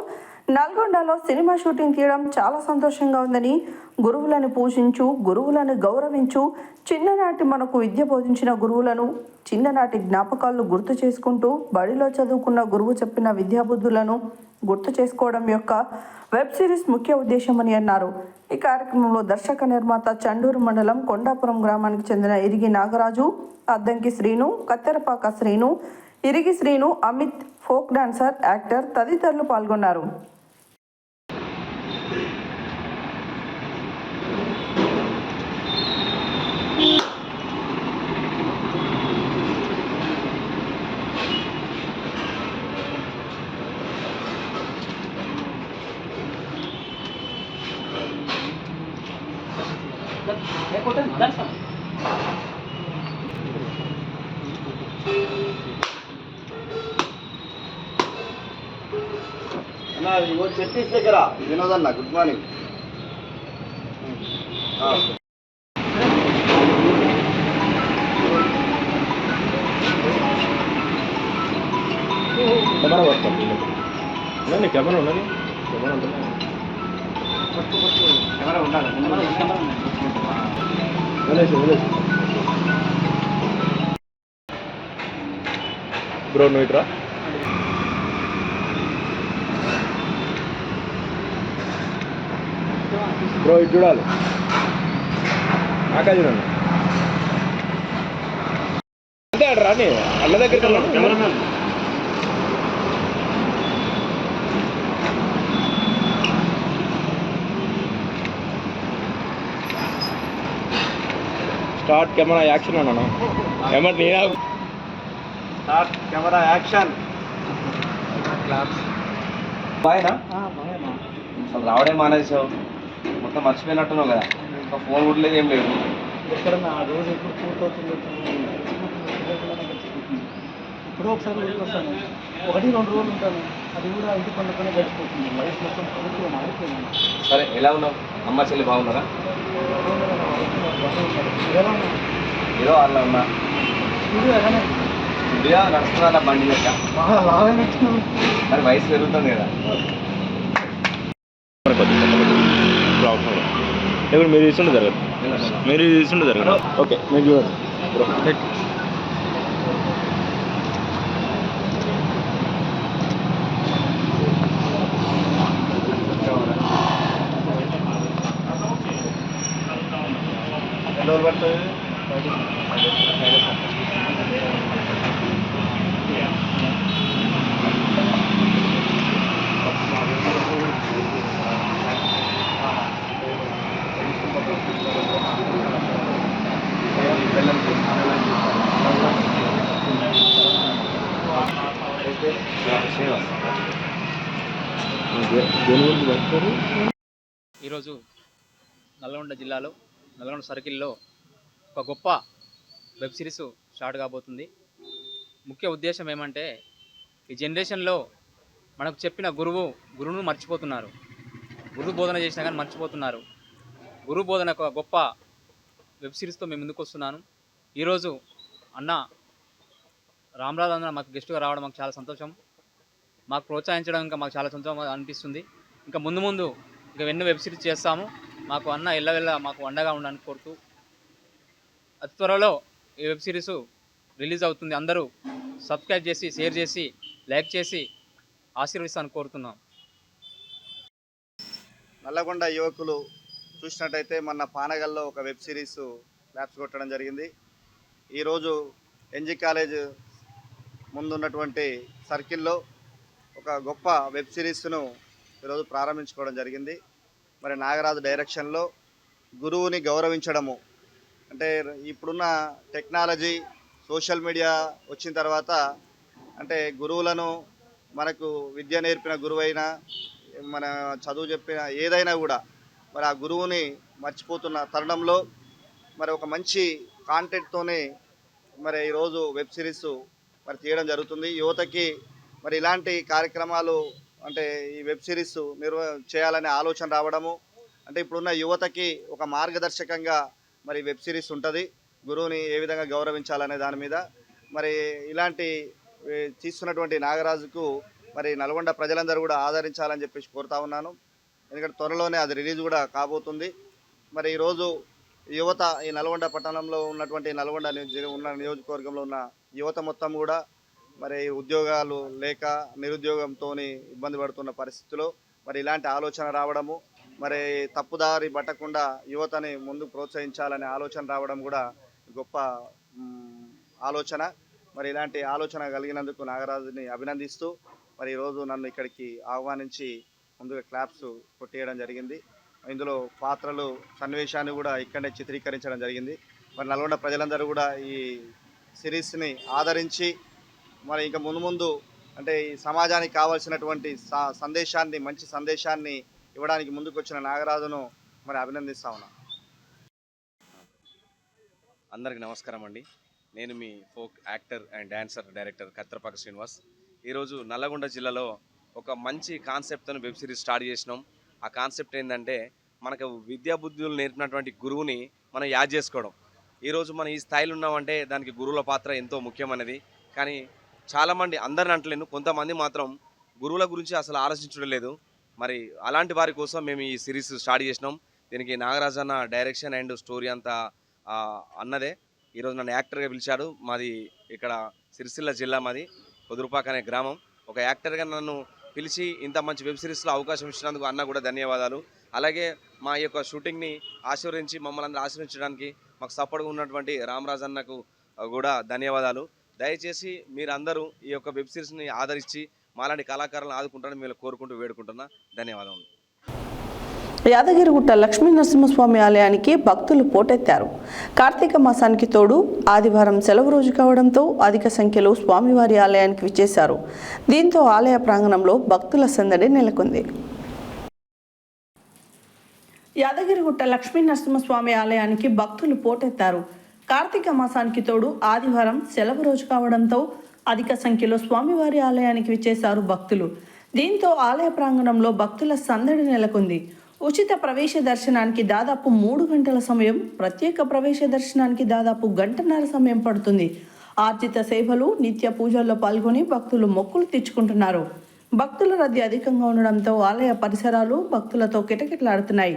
నల్గొండలో సినిమా షూటింగ్ తీయడం చాలా సంతోషంగా ఉందని, గురువులను పూజించు, గురువులను గౌరవించు, చిన్ననాటి మనకు విద్య బోధించిన గురువులను, చిన్ననాటి జ్ఞాపకాలను గుర్తు చేసుకుంటూ బడిలో చదువుకున్న గురువు చెప్పిన విద్యాబుద్ధులను గుర్తు చేసుకోవడం యొక్క వెబ్ సిరీస్ ముఖ్య ఉద్దేశమని అన్నారు. ఈ కార్యక్రమంలో దర్శక నిర్మాత చండూరు మండలం కొండాపురం గ్రామానికి చెందిన Irigi Nagaraju, Addanki Srinu, Katterapaka Srinu, Irigi Srinu, Amit, folk dancer, actor తదితరులు పాల్గొన్నారు. చెట్టు దగ్గర వినోద్ అన్న, గుడ్ మార్నింగ్. కెమెరా వస్తుంది, కెమెరా ఉన్నది, కెమెరా ఉండాలి, బ్రో నువ్వు ఇట్రా. బ్రో ఇటు చూడాలి, నాకా చూడండి అంటే అక్కడ రాని అన్న దగ్గర స్టార్ట్ కెమెరా యాక్షన్ అన్నా ఏమంటే నేనా స్టార్ట్ కెమెరా యాక్షన్. బాయ్నా అసలు రావడే మానేసావు, మొత్తం మర్చిపోయినట్టున్నావు కదా, ఇంకా ఫోన్ కూడా లేదు, ఏం లేదు. ఎక్కడన్నా ఆ రోజు ఎప్పుడు పూర్తవుతుంది, ఇప్పుడు ఒకసారి వస్తాను, 1-2 రోజులు ఉంటాను, అది కూడా ఇంటి పనులతోనే గడిచిపోతుంది, లైఫ్ మొత్తం పూర్తిగా మారిపోయింది. సరే ఎలా ఉన్నావు, అమ్మ చెల్లి బాగున్నారా? ఏదో వాళ్ళ ఉన్నా స్టూడియో నడుస్తున్నా బండి లెక్క, మరి వయసు పెరుగుతుంది కదా. ఇప్పుడు మీరు తీసుకుంటే జరగదు, మీరు తీసుకుంటే జరగదు. ఓకే మీరు చూడండి. ఎన్ని రోజులు పడుతుంది? ఈరోజు నల్గొండ జిల్లాలో నల్గొండ సర్కిల్లో ఒక గొప్ప వెబ్ సిరీస్ స్టార్ట్ కాబోతుంది. ముఖ్య ఉద్దేశం ఏమంటే ఈ జనరేషన్లో మనకు చెప్పిన గురువును మర్చిపోతున్నారు, గురువు బోధన చేసినా కానీ మర్చిపోతున్నారు. గురువు బోధన ఒక గొప్ప వెబ్ సిరీస్తో మేము ముందుకు వస్తున్నాను. ఈరోజు అన్న రామరాజు అన్న మాకు గెస్ట్గా రావడం మాకు చాలా సంతోషం, మాకు ప్రోత్సహించడం ఇంకా మాకు చాలా సంతోషంగా అనిపిస్తుంది. ఇంకా ముందు ఇంకా ఎన్నో వెబ్ సిరీస్ చేస్తాము, మాకు అన్న ఎల్లవెల్ల మాకు అండగా ఉండడానికి కోరుతూ అతి త్వరలో ఈ వెబ్ సిరీస్ రిలీజ్ అవుతుంది. అందరూ సబ్స్క్రైబ్ చేసి, షేర్ చేసి, లైక్ చేసి ఆశీర్వదిస్తాను కోరుతున్నాం. నల్లగొండ యువకులు చూసినట్టయితే మొన్న పానగల్లో ఒక వెబ్ సిరీస్ ల్యాబ్స్ కొట్టడం జరిగింది. ఈరోజు ఎన్జీ కాలేజ్ ముందున్నటువంటి సర్కిల్లో ఒక గొప్ప వెబ్ సిరీస్ను ఈరోజు ప్రారంభించుకోవడం జరిగింది. మరి నాగరాజు డైరెక్షన్లో గురువుని గౌరవించడము అంటే ఇప్పుడున్న టెక్నాలజీ సోషల్ మీడియా వచ్చిన తర్వాత అంటే గురువులను మనకు విద్య నేర్పిన గురువైనా మన చదువు చెప్పిన ఏదైనా కూడా మరి ఆ గురువుని మర్చిపోతున్న తరుణంలో మరి ఒక మంచి కాంటెంట్తోనే మరి ఈరోజు వెబ్ సిరీస్ మరి తీయడం జరుగుతుంది. యువతకి మరి ఇలాంటి కార్యక్రమాలు అంటే ఈ వెబ్ సిరీస్ చేయాలనే ఆలోచన రావడము అంటే ఇప్పుడున్న యువతకి ఒక మార్గదర్శకంగా మరి వెబ్ సిరీస్ ఉంటుంది, గురువుని ఏ విధంగా గౌరవించాలనే దాని మీద. మరి ఇలాంటి తీస్తున్నటువంటి నాగరాజుకు మరి నల్గొండ ప్రజలందరూ కూడా ఆదరించాలని చెప్పేసి కోరుతా ఉన్నాను. ఎందుకంటే త్వరలోనే అది రిలీజ్ కూడా కాబోతుంది. మరి ఈరోజు యువత ఈ నల్గొండ పట్టణంలో ఉన్నటువంటి నల్గొండ ఉన్న నియోజకవర్గంలో ఉన్న యువత మొత్తం కూడా మరి ఉద్యోగాలు లేక నిరుద్యోగంతో ఇబ్బంది పడుతున్న పరిస్థితిలో మరి ఇలాంటి ఆలోచన రావడము, మరి తప్పుదారి పట్టకుండా యువతని ముందు ప్రోత్సహించాలనే ఆలోచన రావడం కూడా గొప్ప ఆలోచన. మరి ఇలాంటి ఆలోచన కలిగినందుకు నాగరాజుని అభినందిస్తూ మరి ఈరోజు నన్ను ఇక్కడికి ఆహ్వానించి ముందుగా క్లాప్స్ కొట్టేయడం జరిగింది. ఇందులో పాత్రలు సన్నివేశాన్ని కూడా ఇక్కడనే చిత్రీకరించడం జరిగింది. మరి నల్గొండ ప్రజలందరూ కూడా ఈ సిరీస్ని ఆదరించి మరి ఇంకా ముందు అంటే ఈ సమాజానికి కావాల్సినటువంటి సందేశాన్ని, మంచి సందేశాన్ని ఇవ్వడానికి ముందుకు వచ్చిన నాగరాజును మరి అభినందిస్తా ఉన్నా. అందరికీ నమస్కారం అండి. నేను మీ folk actor and dancer director Katrapaka Srinivas. ఈరోజు నల్లగొండ జిల్లాలో ఒక మంచి కాన్సెప్ట్తో వెబ్ సిరీస్ స్టార్ట్ చేసినాం. ఆ కాన్సెప్ట్ ఏంటంటే మనకు విద్యాబుద్ధులు నేర్పినటువంటి గురువుని మనం యాద్ చేసుకోవడం. ఈరోజు మనం ఈ స్థాయిలో ఉన్నామంటే దానికి గురువుల పాత్ర ఎంతో ముఖ్యమైనది. కానీ చాలామంది అందరిని అంటలేను, కొంతమంది మాత్రం గురువుల గురించి అసలు ఆలోచించడం లేదు. మరి అలాంటి వారి కోసం మేము ఈ సిరీస్ స్టార్ట్ చేసినాం. దీనికి నాగరాజన్న డైరెక్షన్ అండ్ స్టోరీ అంతా అన్నదే. ఈరోజు నన్ను యాక్టర్గా పిలిచాడు. మాది ఇక్కడ సిరిసిల్ల జిల్లా, మాది కుదురుపాక అనే గ్రామం. ఒక యాక్టర్గా నన్ను పిలిచి ఇంత మంచి వెబ్ సిరీస్లో అవకాశం ఇచ్చినందుకు అన్న కూడా ధన్యవాదాలు. అలాగే మా యొక్క షూటింగ్ని ఆశీర్వదించి మమ్మల్ని అందరూ ఆశీర్వించడానికి మాకు సపోర్ట్గా ఉన్నటువంటి రామరాజ్ అన్నకు కూడా ధన్యవాదాలు. దయచేసి మీరందరూ ఈ యొక్క వెబ్ సిరీస్ని ఆదరించి మాలాంటి కళాకారులను ఆదుకుంటారని మీరు కోరుకుంటూ వేడుకుంటున్నా. ధన్యవాదాలు. యాదగిరిగుట్ట లక్ష్మీ నరసింహస్వామి ఆలయానికి భక్తులు పోటెత్తారు. కార్తీక మాసానికి తోడు ఆదివారం సెలవు రోజు కావడంతో అధిక సంఖ్యలో స్వామివారి ఆలయానికి విచ్చేశారు. దీంతో ఆలయ ప్రాంగణంలో భక్తుల సందడి నెలకొంది. యాదగిరిగుట్ట లక్ష్మీ నరసింహస్వామి ఆలయానికి భక్తులు పోటెత్తారు. కార్తీక మాసానికి తోడు ఆదివారం సెలవు రోజు కావడంతో అధిక సంఖ్యలో స్వామివారి ఆలయానికి విచ్చేశారు భక్తులు. దీంతో ఆలయ ప్రాంగణంలో భక్తుల సందడి నెలకొంది. ఉచిత ప్రవేశ దర్శనానికి దాదాపు 3 గంటల సమయం, ప్రత్యేక ప్రవేశ దర్శనానికి దాదాపు 1.5 గంటల సమయం పడుతుంది. ఆర్జిత సేవలు, నిత్య పూజల్లో పాల్గొని భక్తులు మొక్కులు తెచ్చుకుంటున్నారు. భక్తుల రద్దీ అధికంగా ఉండడంతో ఆలయ పరిసరాలు భక్తులతో కిటకిటలాడుతున్నాయి.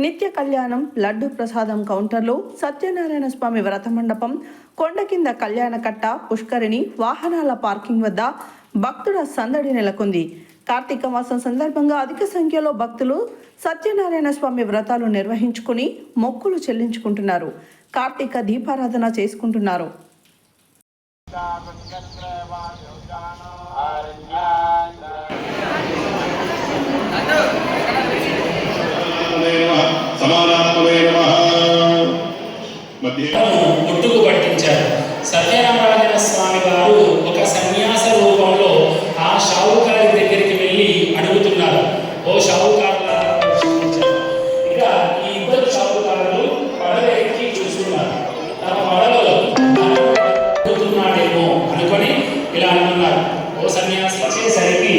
నిత్య కళ్యాణం, లడ్డు ప్రసాదం కౌంటర్లు, సత్యనారాయణ స్వామి వ్రత మండపం, కొండ కింద కళ్యాణ కట్ట, పుష్కరిణి, వాహనాల పార్కింగ్ వద్ద భక్తుల సందడి నెలకొంది. కార్తీక మాసం సందర్భంగా అధిక సంఖ్యలో భక్తులు సత్యనారాయణ స్వామి వ్రతాలు నిర్వహించుకుని మొక్కులు చెల్లించుకుంటున్నారు. కార్తీక దీపారాధన చేసుకుంటున్నారు. గుట్టుకు పట్టించారు. సత్యనారాయణ స్వామి గారు ఒక సన్యాస రూపంలో ఆ షావుకారి దగ్గరికి వెళ్ళి అడుగుతున్నారు, ఓ షావుకారు. ఇక ఈ ఇద్దరు షావుకారులు పడవ ఎక్కి చూస్తున్నారు. తమ పడవలో అడుగుతున్నాడేమో అనుకొని ఇలా అంటున్నారు, ఓ సన్యాసి. వచ్చేసరికి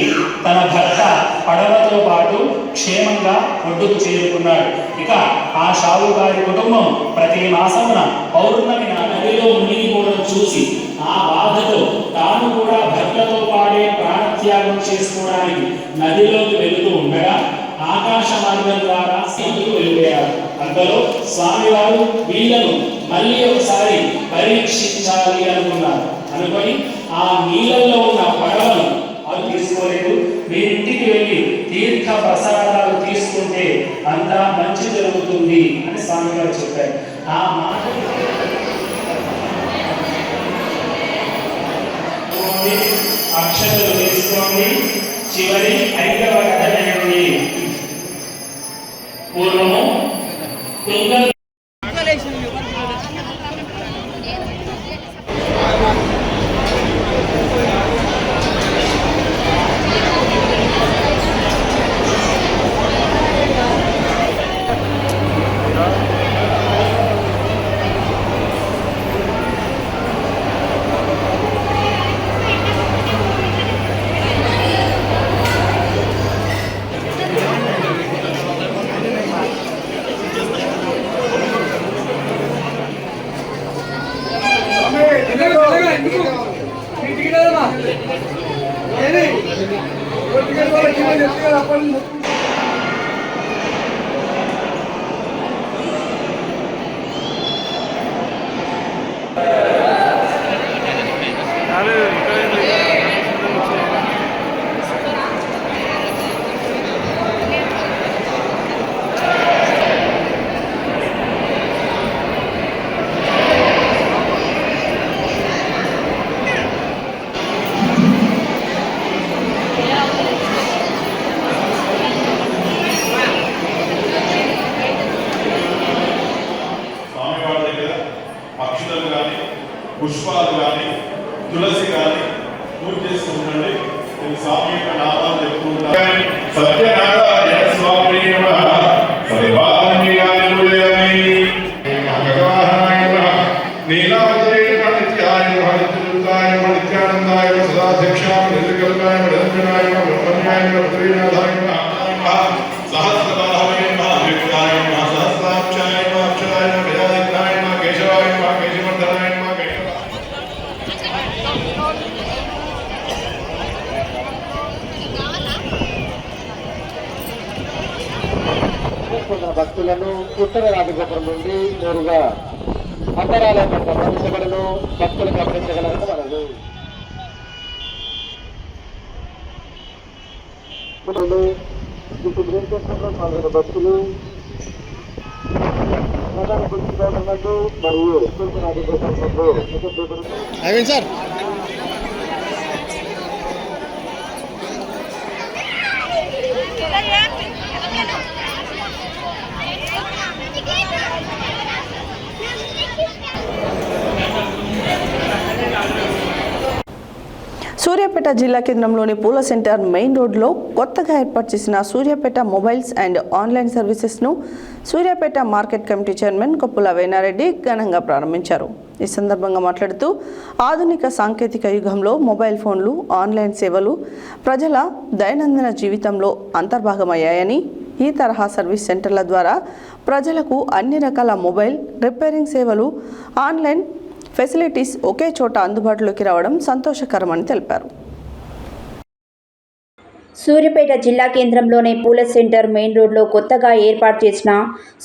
తన భర్త పడవతో పాటు క్షేమంగా ఒడ్డుకు చేరుకున్నాడు. ఇక ఆ షావుకారి కుటుంబం ప్రతి మాసమున పౌర్ణమి నదిలో మునిగిపోవడం చూసి ఆ బాధతో తాను కూడా భర్తతో పాడే ప్రాణత్యాగం చేసుకోవడానికి నదిలోకి వెళుతూ ఉండగా ఆకాశ మార్గం ద్వారా సీతుకు వెళ్ళిపోయారు. అంతలో స్వామివారు వీళ్ళను మళ్ళీ ఒకసారి పరీక్షించాలి అనుకొని ఆ నీళ్ళల్లో ఉన్న పడవను అది తీసుకోలేదు. మీరింటికి వెళ్ళి తీర్థ ప్రసాదాలు తీసుకుంటే అంతా మంచి జరుగుతుంది అని స్వామి గారు చెప్పారు. ఆ మాట అక్షతలు తీసుకోండి. చివరి 5వ కథ పూర్వము పుష్పాలు కానీ తులసి కానీ పూజ చేస్తూ ఉండండి. నేను స్వామి యొక్క నామాలు చెప్తూ ఉంటాను. సత్యనారాయణ స్వామి నమః సర్వాంగియాయ భగవానాయ నమః నీలావతరేణ నిత్యాయ నమః నిత్యానందాయ నమః నిత్యానందాయ నమః సదాధ్యక్షాయ నిర్వికల్పాయ నిరంజనాయ నమః బ్రహ్మణ్యాయ నమః త్రినాథాయ నమః సహస్రబాహవే నమః విష్ణాయ నమః సహస్రాక్షాయ నమః అక్షరాయ నమః గజాధినాయ నమః కేశవాయ నమః కేశవర్ధనాయ నమః భక్తులను ఉత్తర రాజగోపురం నుండి నేరుగా అంతరాలయం వద్ద గమనించగలను, భక్తులు గమనించగలను మనలు. పాల్గొన్న భక్తులు ప్రధాన పుస్తకాలకు మరియు తూర్పు రాజగోపురం సార్ సూర్యాపేట జిల్లా కేంద్రంలోని పూల సెంటర్ మెయిన్ రోడ్లో కొత్తగా ఏర్పాటు చేసిన సూర్యాపేట మొబైల్స్ అండ్ ఆన్లైన్ సర్వీసెస్ను Suryapet market committee chairman Koppula Venareddy ఘనంగా ప్రారంభించారు. ఈ సందర్భంగా మాట్లాడుతూ ఆధునిక సాంకేతిక యుగంలో మొబైల్ ఫోన్లు, ఆన్లైన్ సేవలు ప్రజల దైనందిన జీవితంలో అంతర్భాగమయ్యాయని, ఈ తరహా సర్వీస్ సెంటర్ల ద్వారా ప్రజలకు అన్ని రకాల మొబైల్ రిపేరింగ్ సేవలు, ఆన్లైన్ ఫెసిలిటీస్ ఒకే చోట అందుబాటులోకి రావడం సంతోషకరమని తెలిపారు. సూర్యాపేట జిల్లా కేంద్రంలోని పూల సెంటర్ మెయిన్ రోడ్లో కొత్తగా ఏర్పాటు చేసిన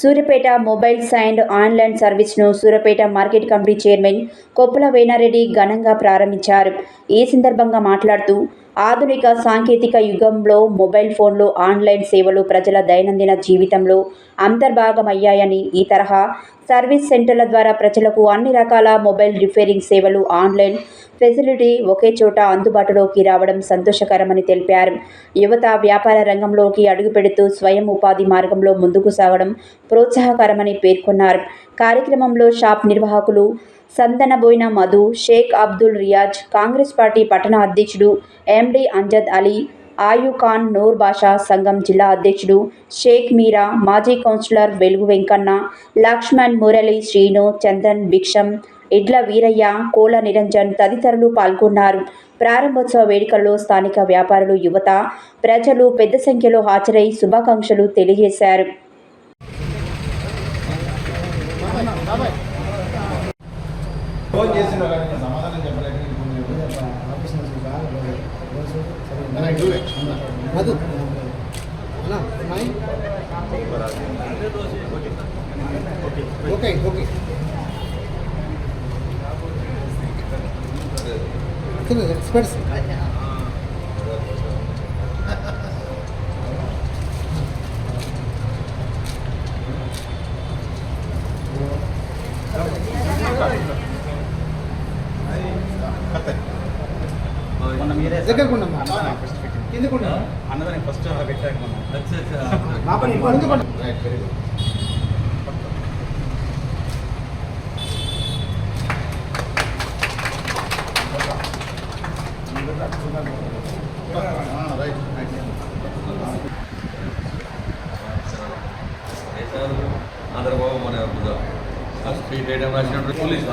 సూర్యాపేట మొబైల్స్ అండ్ ఆన్లైన్ సర్వీస్ను Suryapet market committee chairman Koppula Venareddy ఘనంగా ప్రారంభించారు. ఈ సందర్భంగా మాట్లాడుతూ ఆధునిక సాంకేతిక యుగంలో మొబైల్ ఫోన్లు, ఆన్లైన్ సేవలు ప్రజల దైనందిన జీవితంలో అంతర్భాగమయ్యాయని, ఈ తరహా సర్వీస్ సెంటర్ల ద్వారా ప్రజలకు అన్ని రకాల మొబైల్ రిపేరింగ్ సేవలు, ఆన్లైన్ ఫెసిలిటీ ఒకే చోట అందుబాటులోకి రావడం సంతోషకరమని తెలిపారు. యువత వ్యాపార రంగంలోకి అడుగుపెడుతూ స్వయం ఉపాధి మార్గంలో ముందుకు సాగడం ప్రోత్సాహకరమని పేర్కొన్నారు. కార్యక్రమంలో షాప్ నిర్వాహకులు సందనబోయిన మధు, షేక్ అబ్దుల్ రియాజ్, కాంగ్రెస్ పార్టీ పట్టణ అధ్యక్షుడు ఎండి అంజద్ అలీ, ఆయు ఖాన్, నూర్ బాషా, సంఘం జిల్లా అధ్యక్షుడు షేక్ మీరా, మాజీ కౌన్సిలర్ వెలుగు వెంకన్న, లక్ష్మణ్, మురళి, శ్రీను, చందన్, భిక్షం, ఇడ్ల వీరయ్య, కోల నిరంజన్ తదితరులు పాల్గొన్నారు. ప్రారంభోత్సవ వేడుకల్లో స్థానిక వ్యాపారులు, యువత, ప్రజలు పెద్ద సంఖ్యలో హాజరై శుభాకాంక్షలు తెలియజేశారు. అన్నదానికి ఫస్ట్ పెట్టాక అందరు బాబు మన స్ట్రీట్ ఐటమ్ రాసినట్టు పోలీసు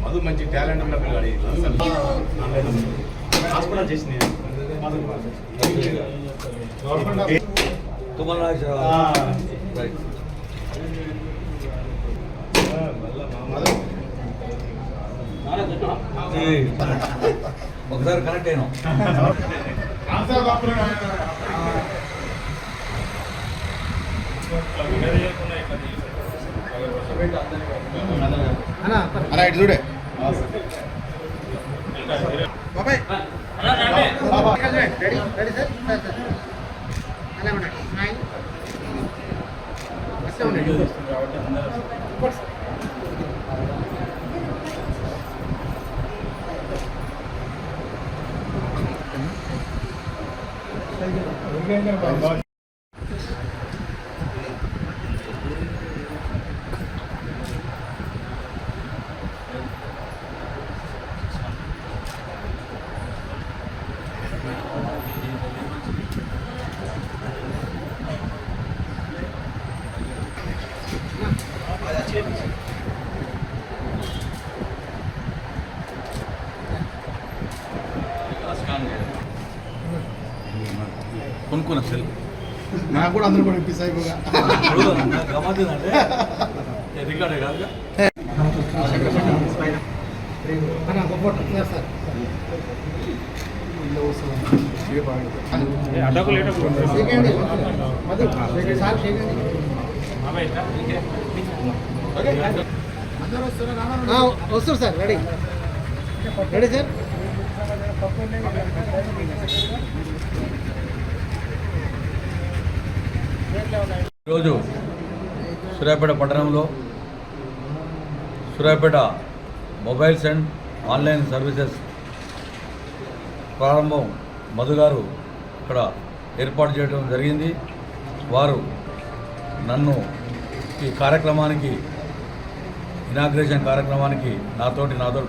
మధు మంచి టాలెంట్ ఉన్న పిల్లగాడు హాస్పిటల్ చేసింది ఒకసారి కనెక్ట్ అయినా ఇటు చూడే కొనుక్కున్న సెల్ నాకు కూడా అందరూ కూడా ఇప్పిస్తాయి గమ్మత్తుందంటే రికార్డే కాదుగా వస్తారు సార్ రెడీ రెడీ సార్ ఈరోజు సూర్యాపేట పట్టణంలో Suryapet mobiles and online services ప్రారంభం మధు గారు ఇక్కడ ఏర్పాటు చేయడం జరిగింది. వారు నన్ను ఈ కార్యక్రమానికి ఇనాగ్రేషన్ కార్యక్రమానికి నాతో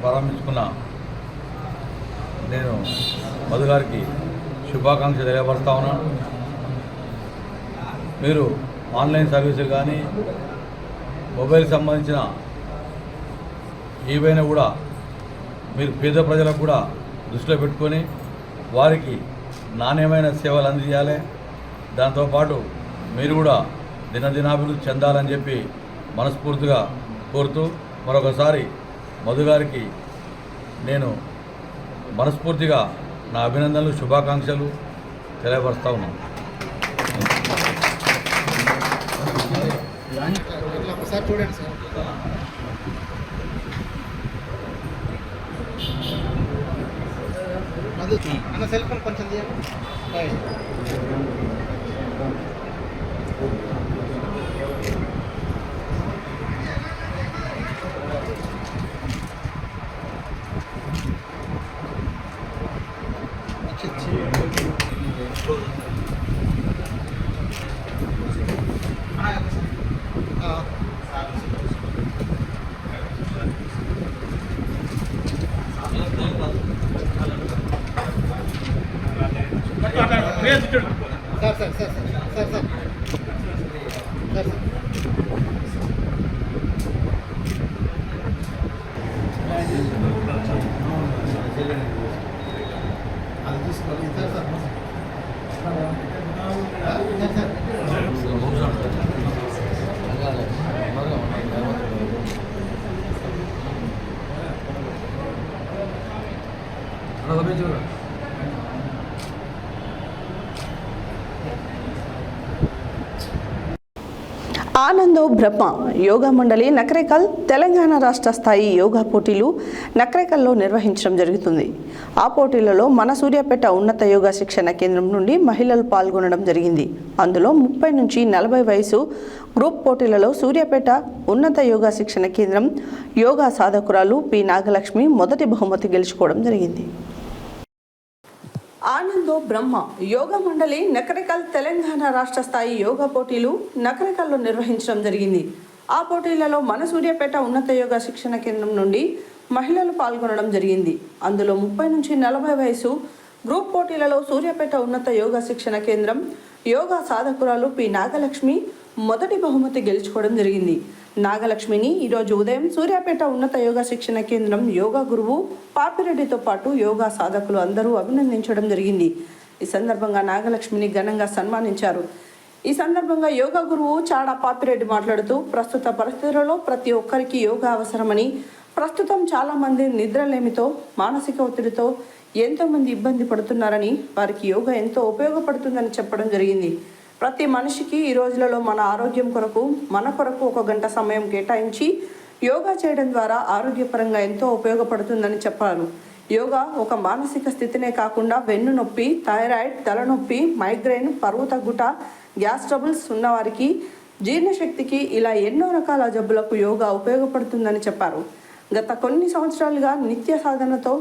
ప్రారంభించుకున్న నేను మధు గారికి శుభాకాంక్షలు తెలియపరుస్తా ఉన్నాను. మీరు ఆన్లైన్ సర్వీసులు కానీ మొబైల్ సంబంధించిన ఏవైనా కూడా మీరు పేద ప్రజలకు కూడా దృష్టిలో పెట్టుకొని వారికి నాణ్యమైన సేవలు అందించాలి. దాంతోపాటు మీరు కూడా దినదినాభివృద్ధి చెందాలని చెప్పి మనస్ఫూర్తిగా కోరుతూ మరొకసారి మధు గారికి నేను మనస్ఫూర్తిగా నా అభినందనలు శుభాకాంక్షలు తెలియపరుస్తా ఉన్నాను. ఒకసారి చూడండి సార్. అన్న సెల్ ఫోన్ కొంచెం తీయండి. Sir sir sir sir sir sir అది తీసుకోవాలి సార్ సార్ ఆనందో బ్రహ్మ యోగా మండలి నకరేకల్ తెలంగాణ రాష్ట్ర స్థాయి యోగా పోటీలు నకరేకల్లో నిర్వహించడం జరుగుతుంది. ఆ పోటీలలో మన సూర్యాపేట ఉన్నత యోగా శిక్షణ కేంద్రం నుండి మహిళలు పాల్గొనడం జరిగింది. అందులో 30 నుంచి 40 వయసు గ్రూప్ పోటీలలో సూర్యాపేట ఉన్నత యోగా శిక్షణ కేంద్రం యోగా సాధకురాలు పి నాగలక్ష్మి మొదటి బహుమతి గెలుచుకోవడం జరిగింది. ఆనందో బ్రహ్మ యోగా మండలి నకరేకల్ తెలంగాణ రాష్ట్ర స్థాయి యోగా పోటీలు నకరేకల్లో నిర్వహించడం జరిగింది. ఆ పోటీలలో మన సూర్యాపేట ఉన్నత యోగా శిక్షణ కేంద్రం నుండి మహిళలు పాల్గొనడం జరిగింది. అందులో 30 నుంచి 40 వయసు గ్రూప్ పోటీలలో సూర్యాపేట ఉన్నత యోగా శిక్షణ కేంద్రం యోగా సాధకురాలు పి నాగలక్ష్మి మొదటి బహుమతి గెలుచుకోవడం జరిగింది. నాగలక్ష్మిని ఈరోజు ఉదయం సూర్యాపేట ఉన్నత యోగా శిక్షణ కేంద్రం యోగా గురువు పాపిరెడ్డితో పాటు యోగా సాధకులు అందరూ అభినందించడం జరిగింది. ఈ సందర్భంగా నాగలక్ష్మిని ఘనంగా సన్మానించారు. ఈ సందర్భంగా యోగా గురువు చాడా పాపిరెడ్డి మాట్లాడుతూ ప్రస్తుత పరిస్థితులలో ప్రతి ఒక్కరికి యోగా అవసరమని, ప్రస్తుతం చాలామంది నిద్రలేమితో మానసిక ఒత్తిడితో ఎంతోమంది ఇబ్బంది పడుతున్నారని, వారికి యోగా ఎంతో ఉపయోగపడుతుందని చెప్పడం జరిగింది. ప్రతి మనిషికి ఈ రోజులలో మన ఆరోగ్యం కొరకు మన కొరకు 1 గంట సమయం కేటాయించి యోగా చేయడం ద్వారా ఆరోగ్యపరంగా ఎంతో ఉపయోగపడుతుందని చెప్పారు. యోగా ఒక మానసిక స్థితినే కాకుండా వెన్ను నొప్పి, థైరాయిడ్, తలనొప్పి, మైగ్రేన్, పరువు తగ్గుట, గ్యాస్ ట్రబుల్స్ ఉన్నవారికి, జీర్ణశక్తికి ఇలా ఎన్నో రకాల జబ్బులకు యోగా ఉపయోగపడుతుందని చెప్పారు. గత కొన్ని సంవత్సరాలుగా నిత్య సాధనతో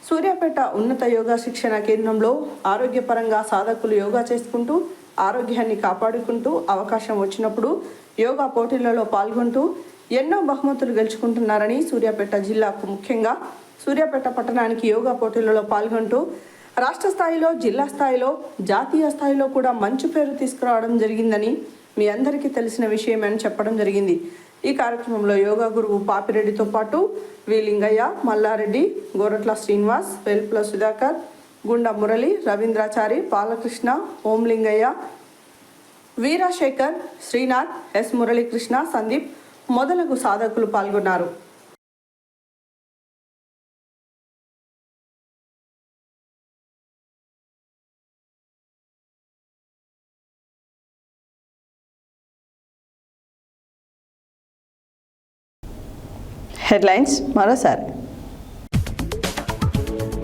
సూర్యాపేట ఉన్నత యోగా శిక్షణ కేంద్రంలో ఆరోగ్యపరంగా సాధకులు యోగా చేసుకుంటూ ఆరోగ్యాన్ని కాపాడుకుంటూ అవకాశం వచ్చినప్పుడు యోగా పోటీలలో పాల్గొంటూ ఎన్నో బహుమతులు గెలుచుకుంటున్నారని, సూర్యాపేట జిల్లాకు ముఖ్యంగా సూర్యాపేట పట్టణానికి యోగా పోటీలలో పాల్గొంటూ రాష్ట్ర స్థాయిలో, జిల్లా స్థాయిలో, జాతీయ స్థాయిలో కూడా మంచి పేరు తీసుకురావడం జరిగిందని మీ అందరికీ తెలిసిన విషయమని చెప్పడం జరిగింది. ఈ కార్యక్రమంలో యోగా గురువు పాపిరెడ్డితో పాటు వి లింగయ్య, మల్లారెడ్డి, గోరట్ల శ్రీనివాస్, వెల్పుల సుధాకర్, గుండా మురళి, రవీంద్రాచారి, బాలకృష్ణ, ఓం లింగయ్య, వీరాశేఖర్, శ్రీనాథ్, ఎస్ మురళీకృష్ణ, సందీప్ మొదలగు సాధకులు పాల్గొన్నారు. హెడ్లైన్స్ మరోసారి.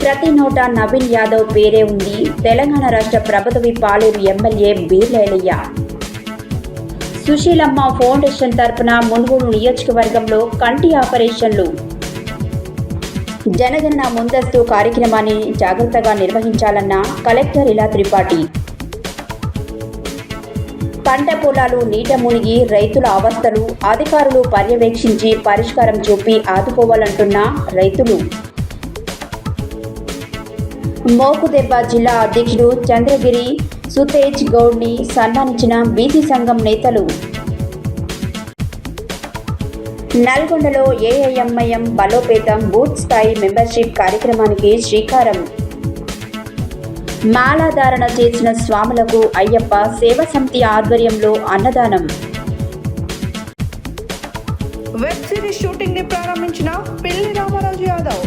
ప్రతి నోట నవీన్ యాదవ్ పేరే ఉంది. తెలంగాణ రాష్ట్ర ప్రభుత్వ పాలేరు ఎమ్మెల్యే బీర్లయ్య. సుశీలమ్మ ఫౌండేషన్ తరపున మునుగోడు నియోజకవర్గంలో కంటి ఆపరేషన్లు. జనగణన ముందస్తు కార్యక్రమాన్ని జాగ్రత్తగా నిర్వహించాలన్న కలెక్టర్ ఇలా త్రిపాఠి. పంట పొలాలు నీట మునిగి రైతుల అవస్థలు అధికారులు పర్యవేక్షించి పరిష్కారం చూపి ఆదుకోవాలంటున్న రైతులు. మోకుదెబ్బ జిల్లా అధ్యక్షుడు చంద్రగిరి సుతేజ్ గౌడ్ని సన్మానించిన బీసీ సంఘం నేతలు. నల్గొండలో ఏఐఎంఐఎం బలోపేతం బూత్ స్థాయి మెంబర్షిప్ కార్యక్రమానికి శ్రీకారం. మాలాధారణ చేసిన స్వాములకు అయ్యప్ప సేవా సమితి ఆధ్వర్యంలో అన్నదానం. వెబ్ సిరీస్ షూటింగ్ ని ప్రారంభించిన పిల్లి రామరాజు యాదవ్.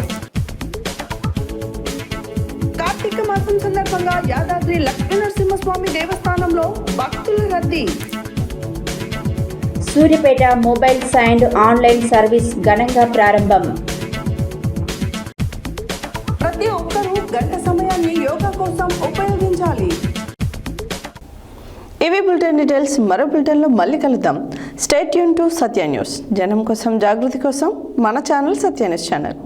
కార్తీక మాసం సందర్భంగా యాదాద్రి లక్ష్మీనరసింహస్వామి దేవస్థానంలో భక్తుల రద్దీ. Suryapet mobiles and online service ఘనంగా ప్రారంభం. ప్రతి ఒక్కరూ గంట సమయాన్ని యోగా కోసం ఉపయోగించాలి. ఇవి బులెటిన్ డీటెయిల్స్. మరో బులెటిన్లో మళ్ళీ కలుద్దాం. Stay tune to Satya news. జనం కోసం, జాగృతి కోసం మన ఛానల్ సత్య న్యూస్ ఛానల్.